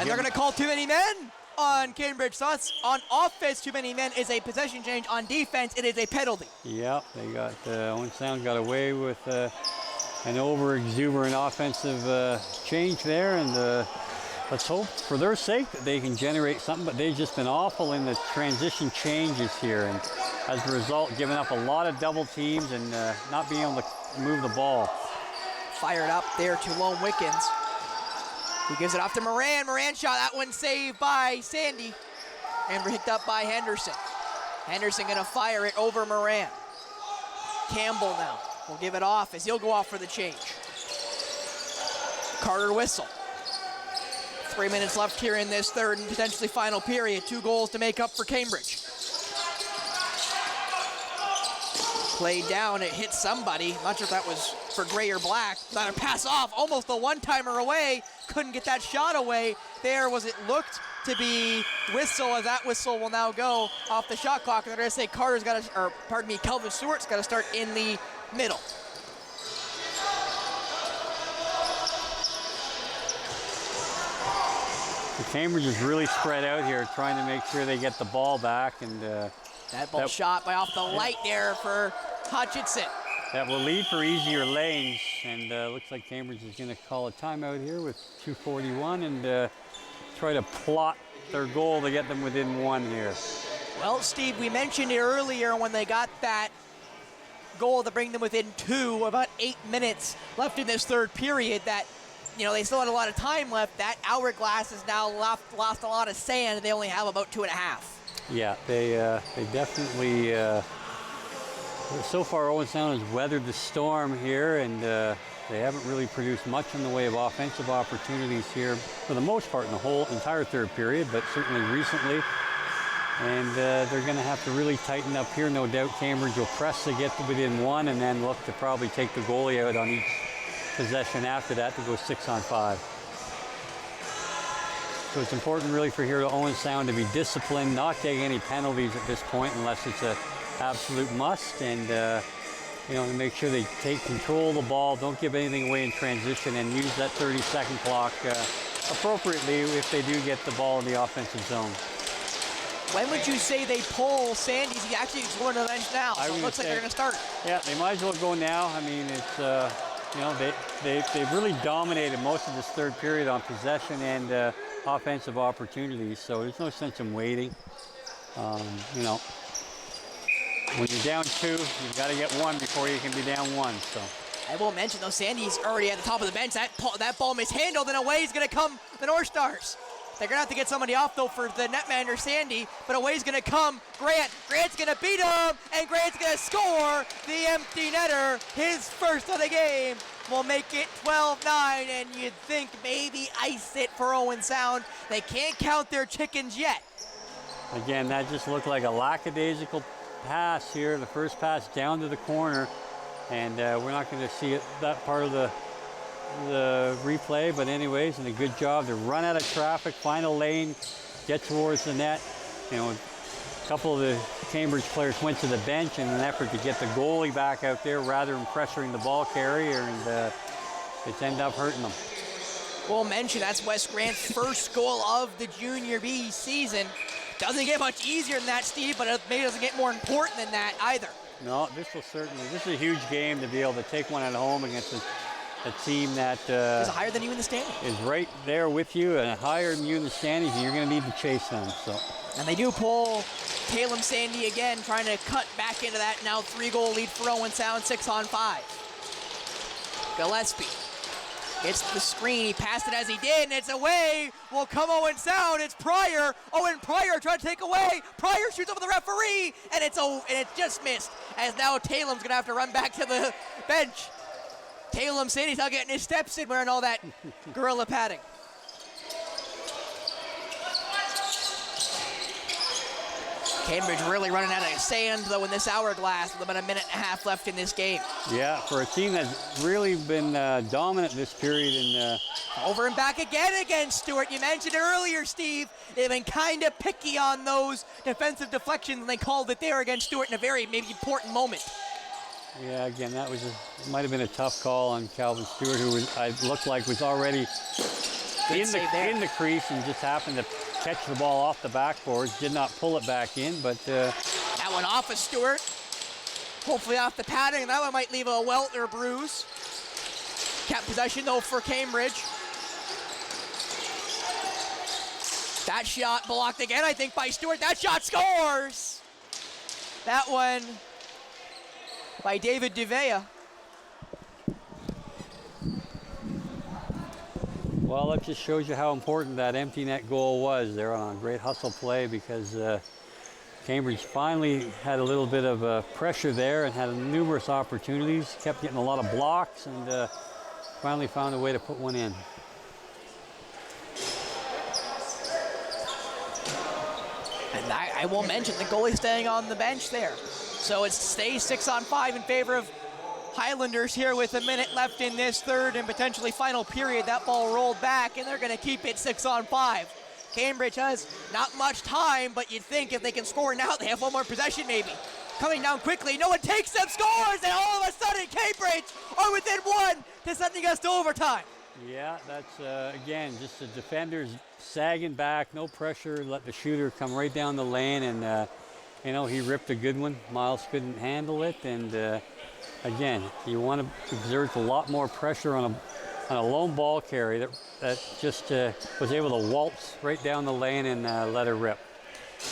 They're going to call too many men on Cambridge. So that's on offense. Too many men is a possession change. On defense, it is a penalty. Yep, they got Owen Sound got away with an over-exuberant offensive change there, and let's hope for their sake that they can generate something, but they've just been awful in the transition changes here, and as a result, giving up a lot of double teams and not being able to move the ball. Fired up there to Lone Wickens, who gives it off to Moran. Moran shot, that one saved by Sandy, and picked up by Henderson. Henderson gonna fire it over Moran. Campbell now will give it off as he'll go off for the change. Carter whistle. 3 minutes left here in this third and potentially final period. 2 goals to make up for Cambridge. Played down, it hit somebody. Not sure if that was for gray or black. Not a pass off, almost a one-timer away. Couldn't get that shot away. There was it looked to be whistle, as that whistle will now go off the shot clock. And they're gonna say Kelvin Stewart's gotta start in the middle. Cambridge is really spread out here, trying to make sure they get the ball back, and that ball shot by off the light there for Hutchinson. That will lead for easier lanes. And looks like Cambridge is going to call a timeout here with 2:41 and try to plot their goal to get them within 1 here. Well, Steve, we mentioned it earlier when they got that goal to bring them within 2, about 8 minutes left in this third period, that, you know, they still had a lot of time left. That hourglass has now lost a lot of sand. They only have about 2.5. Yeah, they definitely, so far Owen Sound has weathered the storm here, and they haven't really produced much in the way of offensive opportunities here for the most part in the whole entire third period, but certainly recently. And they're going to have to really tighten up here. No doubt Cambridge will press to get to within 1 and then look to probably take the goalie out on each possession after that to go 6-on-5. So it's important really for here to Owen Sound to be disciplined, not take any penalties at this point unless it's an absolute must, and you know, to make sure they take control of the ball, don't give anything away in transition, and use that 30-second clock appropriately if they do get the ball in the offensive zone. When would you say they pull Sandys? He actually is going to the bench now, so it looks like they're going to start. Yeah, they might as well go now. I mean, it's, you know, they've really dominated most of this third period on possession and offensive opportunities, so there's no sense in waiting. You know, when you're down 2, you've got to get 1 before you can be down 1. So I will mention, though, Sandy's already at the top of the bench. That ball mishandled, and away is going to come the North Stars. They're going to have to get somebody off, though, for the netman, Sandy, but away's going to come Grant. Grant's going to beat him, and Grant's going to score. The empty netter, his first of the game, will make it 12-9, and you'd think maybe ice it for Owen Sound. They can't count their chickens yet. Again, that just looked like a lackadaisical pass here, the first pass down to the corner, and we're not going to see that part of the replay, but anyways, and a good job to run out of traffic, find a lane, get towards the net. You know, a couple of the Cambridge players went to the bench in an effort to get the goalie back out there rather than pressuring the ball carrier, and it's ended up hurting them. We'll mention that's Wes Grant's first goal of the Junior B season. Doesn't get much easier than that, Steve, but it maybe doesn't get more important than that either. No, this is a huge game to be able to take one at home against a team that is higher than you in the standings. Is right there with you and higher than you in the standings, and you're going to need to chase them. So. And they do pull Caleb Sandy again, trying to cut back into that now 3-goal lead for Owen Sound, 6-on-5. Gillespie gets the screen, he passed it as he did, and it's away. Will come Owen Sound, it's Pryor. Owen Pryor trying to take away. Pryor shoots over the referee, and it's just missed. As now Talem's going to have to run back to the bench. Caleb Sandy's now getting his steps in wearing all that gorilla padding. Cambridge really running out of sand, though, in this hourglass with about a minute and a half left in this game. Yeah, for a team that's really been dominant this period. And over and back again against Stewart. You mentioned it earlier, Steve. They've been kind of picky on those defensive deflections, and they called it there against Stewart in a very maybe important moment. Yeah, again, that was might have been a tough call on Calvin Stewart, who looked like was already in the crease and just happened to catch the ball off the backboards. Did not pull it back in, but that one off of Stewart. Hopefully off the padding, and that one might leave a welt or bruise. Kept possession though for Cambridge. That shot blocked again, I think, by Stewart. That shot scores. That one by David DeVea. Well, that just shows you how important that empty net goal was there on a great hustle play, because Cambridge finally had a little bit of pressure there and had numerous opportunities, kept getting a lot of blocks, and finally found a way to put one in. And I will mention the goalie staying on the bench there. So it stays 6-on-5 in favor of Highlanders here with a minute left in this third and potentially final period. That ball rolled back, and they're going to keep it 6-on-5. Cambridge has not much time, but you'd think if they can score now, they have one more possession maybe. Coming down quickly, no one takes them, scores, and all of a sudden Cambridge are within one to sending us to overtime. Yeah, that's, again, just the defenders sagging back, no pressure, let the shooter come right down the lane, and, you know, he ripped a good one. Miles couldn't handle it, and again, you want to exert a lot more pressure on a lone ball carry that just was able to waltz right down the lane and let her rip.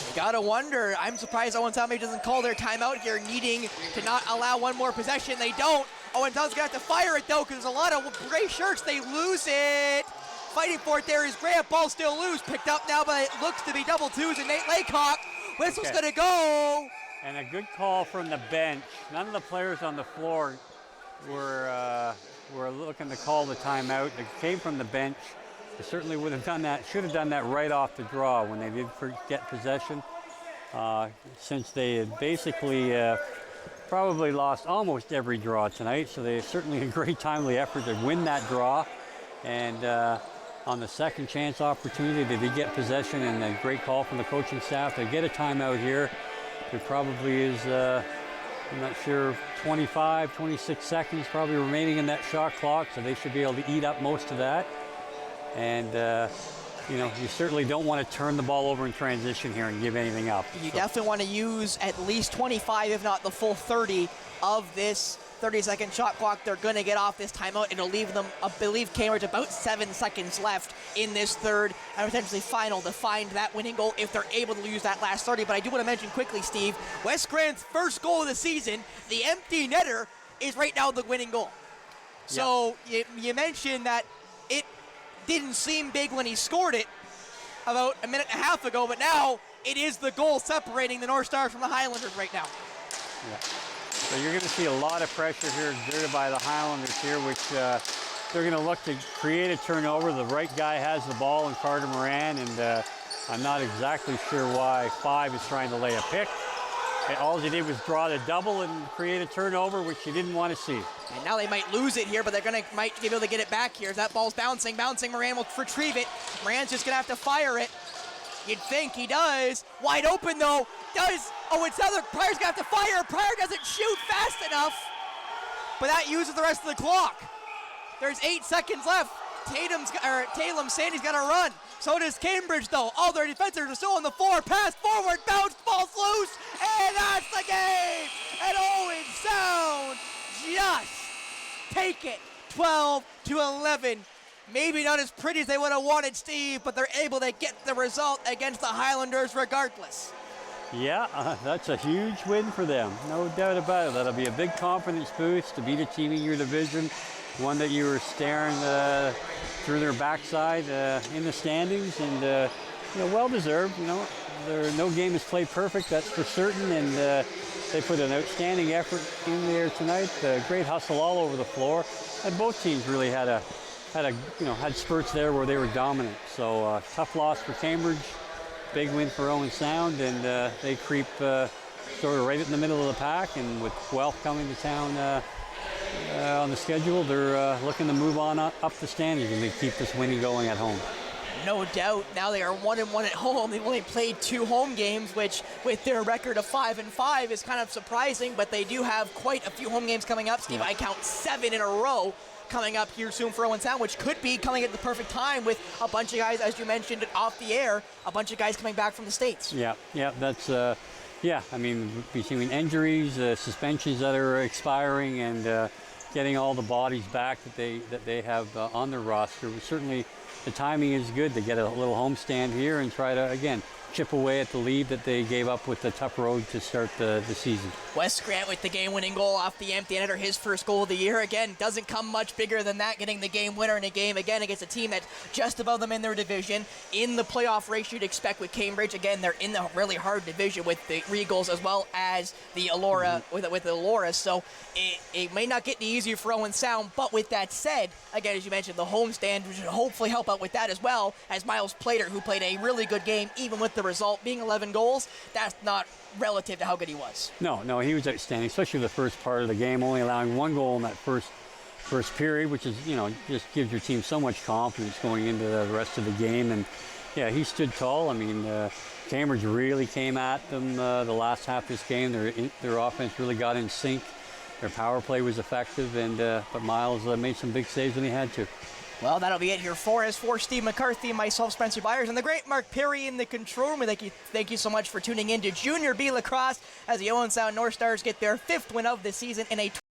You gotta wonder, I'm surprised Owen Sound maybe doesn't call their timeout here, needing to not allow one more possession. They don't. Owen Sound's gonna have to fire it though, because there's a lot of gray shirts. They lose it. Fighting for it there is Grant. Ball still loose. Picked up now, but it looks to be double twos, and Nate Laycock. Whistle's gonna go. And a good call from the bench. None of the players on the floor were looking to call the timeout. It came from the bench. They certainly would have done that, should have done that right off the draw when they did get possession, since they had basically probably lost almost every draw tonight. So they certainly a great timely effort to win that draw. And on the second chance opportunity, they did get possession, and a great call from the coaching staff to get a timeout here. There probably is, I'm not sure, 25, 26 seconds probably remaining in that shot clock, so they should be able to eat up most of that. And, you know, you certainly don't want to turn the ball over in transition here and give anything up. You definitely want to use at least 25, if not the full 30 of this 30-second shot clock. They're going to get off this timeout. It'll leave them, I believe, Cambridge about 7 seconds left in this third and potentially final to find that winning goal if they're able to use that last 30. But I do want to mention quickly, Steve, West Grant's first goal of the season, the empty netter, is right now the winning goal. So you mentioned that it didn't seem big when he scored it about a minute and a half ago, but now it is the goal separating the North Stars from the Highlanders right now. Yeah. So you're going to see a lot of pressure here exerted by the Highlanders here, which they're going to look to create a turnover. The right guy has the ball in Carter Moran, and I'm not exactly sure why 5 is trying to lay a pick. And all he did was draw the double and create a turnover, which you didn't want to see. And now they might lose it here, but they're might be able to get it back here. As that ball's bouncing, Moran will retrieve it. Moran's just going to have to fire it. You'd think he does. Wide open, though. Does. Oh, it's other. Pryor's going to have to fire. Pryor doesn't shoot fast enough, but that uses the rest of the clock. There's 8 seconds left. Tatum Sandy's got to run. So does Cambridge, though. All their defenders are still on the floor. Pass forward, bounce, ball's loose, and that's the game. And Owen Sound just take it 12-11. Maybe not as pretty as they would have wanted, Steve, but they're able to get the result against the Highlanders regardless. Yeah, that's a huge win for them. No doubt about it. That'll be a big confidence boost to beat a team in your division, one that you were staring through their backside in the standings, and you know, well deserved. You know, no game is played perfect, that's for certain, and they put an outstanding effort in there tonight. Great hustle all over the floor, and both teams really had spurts there where they were dominant. So tough loss for Cambridge, big win for Owen Sound, and they creep sort of right in the middle of the pack. And with Guelph coming to town on the schedule, they're looking to move on up the standings and they keep this winning going at home. No doubt. Now they are 1-1 at home. They've only played 2 home games, which with their record of 5-5 is kind of surprising, but they do have quite a few home games coming up. Steve, I count 7 in a row coming up here soon for Owen Sound, which could be coming at the perfect time with a bunch of guys, as you mentioned off the air, a bunch of guys coming back from the States. Yeah, that's, I mean, between injuries, suspensions that are expiring, and getting all the bodies back that they have on their roster, certainly the timing is good to get a little homestand here and try to, again, chip away at the lead that they gave up with the tough road to start the season. Wes Grant with the game-winning goal off the empty netter, his first goal of the year. Again, doesn't come much bigger than that, getting the game winner in a game, again, against a team that's just above them in their division. In the playoff race you'd expect with Cambridge. Again, they're in the really hard division with the Regals as well as the Elora, with the Elora, so it may not get any easier for Owen Sound, but with that said, again, as you mentioned, the homestand should hopefully help out with that as well, as Miles Plater, who played a really good game, even with the result being 11 goals, that's not relative to how good he was. No, he was outstanding, especially the first part of the game, only allowing 1 goal in that first period, which is, you know, just gives your team so much confidence going into the rest of the game. And yeah, he stood tall. I mean, Cambridge really came at them the last half of this game. Their offense really got in sync. Their power play was effective, and but Miles made some big saves when he had to. Well, that'll be it here for us. For Steve McCarthy and myself, Spencer Byers, and the great Mark Perry in the control room. Thank you so much for tuning in to Junior B Lacrosse as the Owen Sound North Stars get their 5th win of the season in a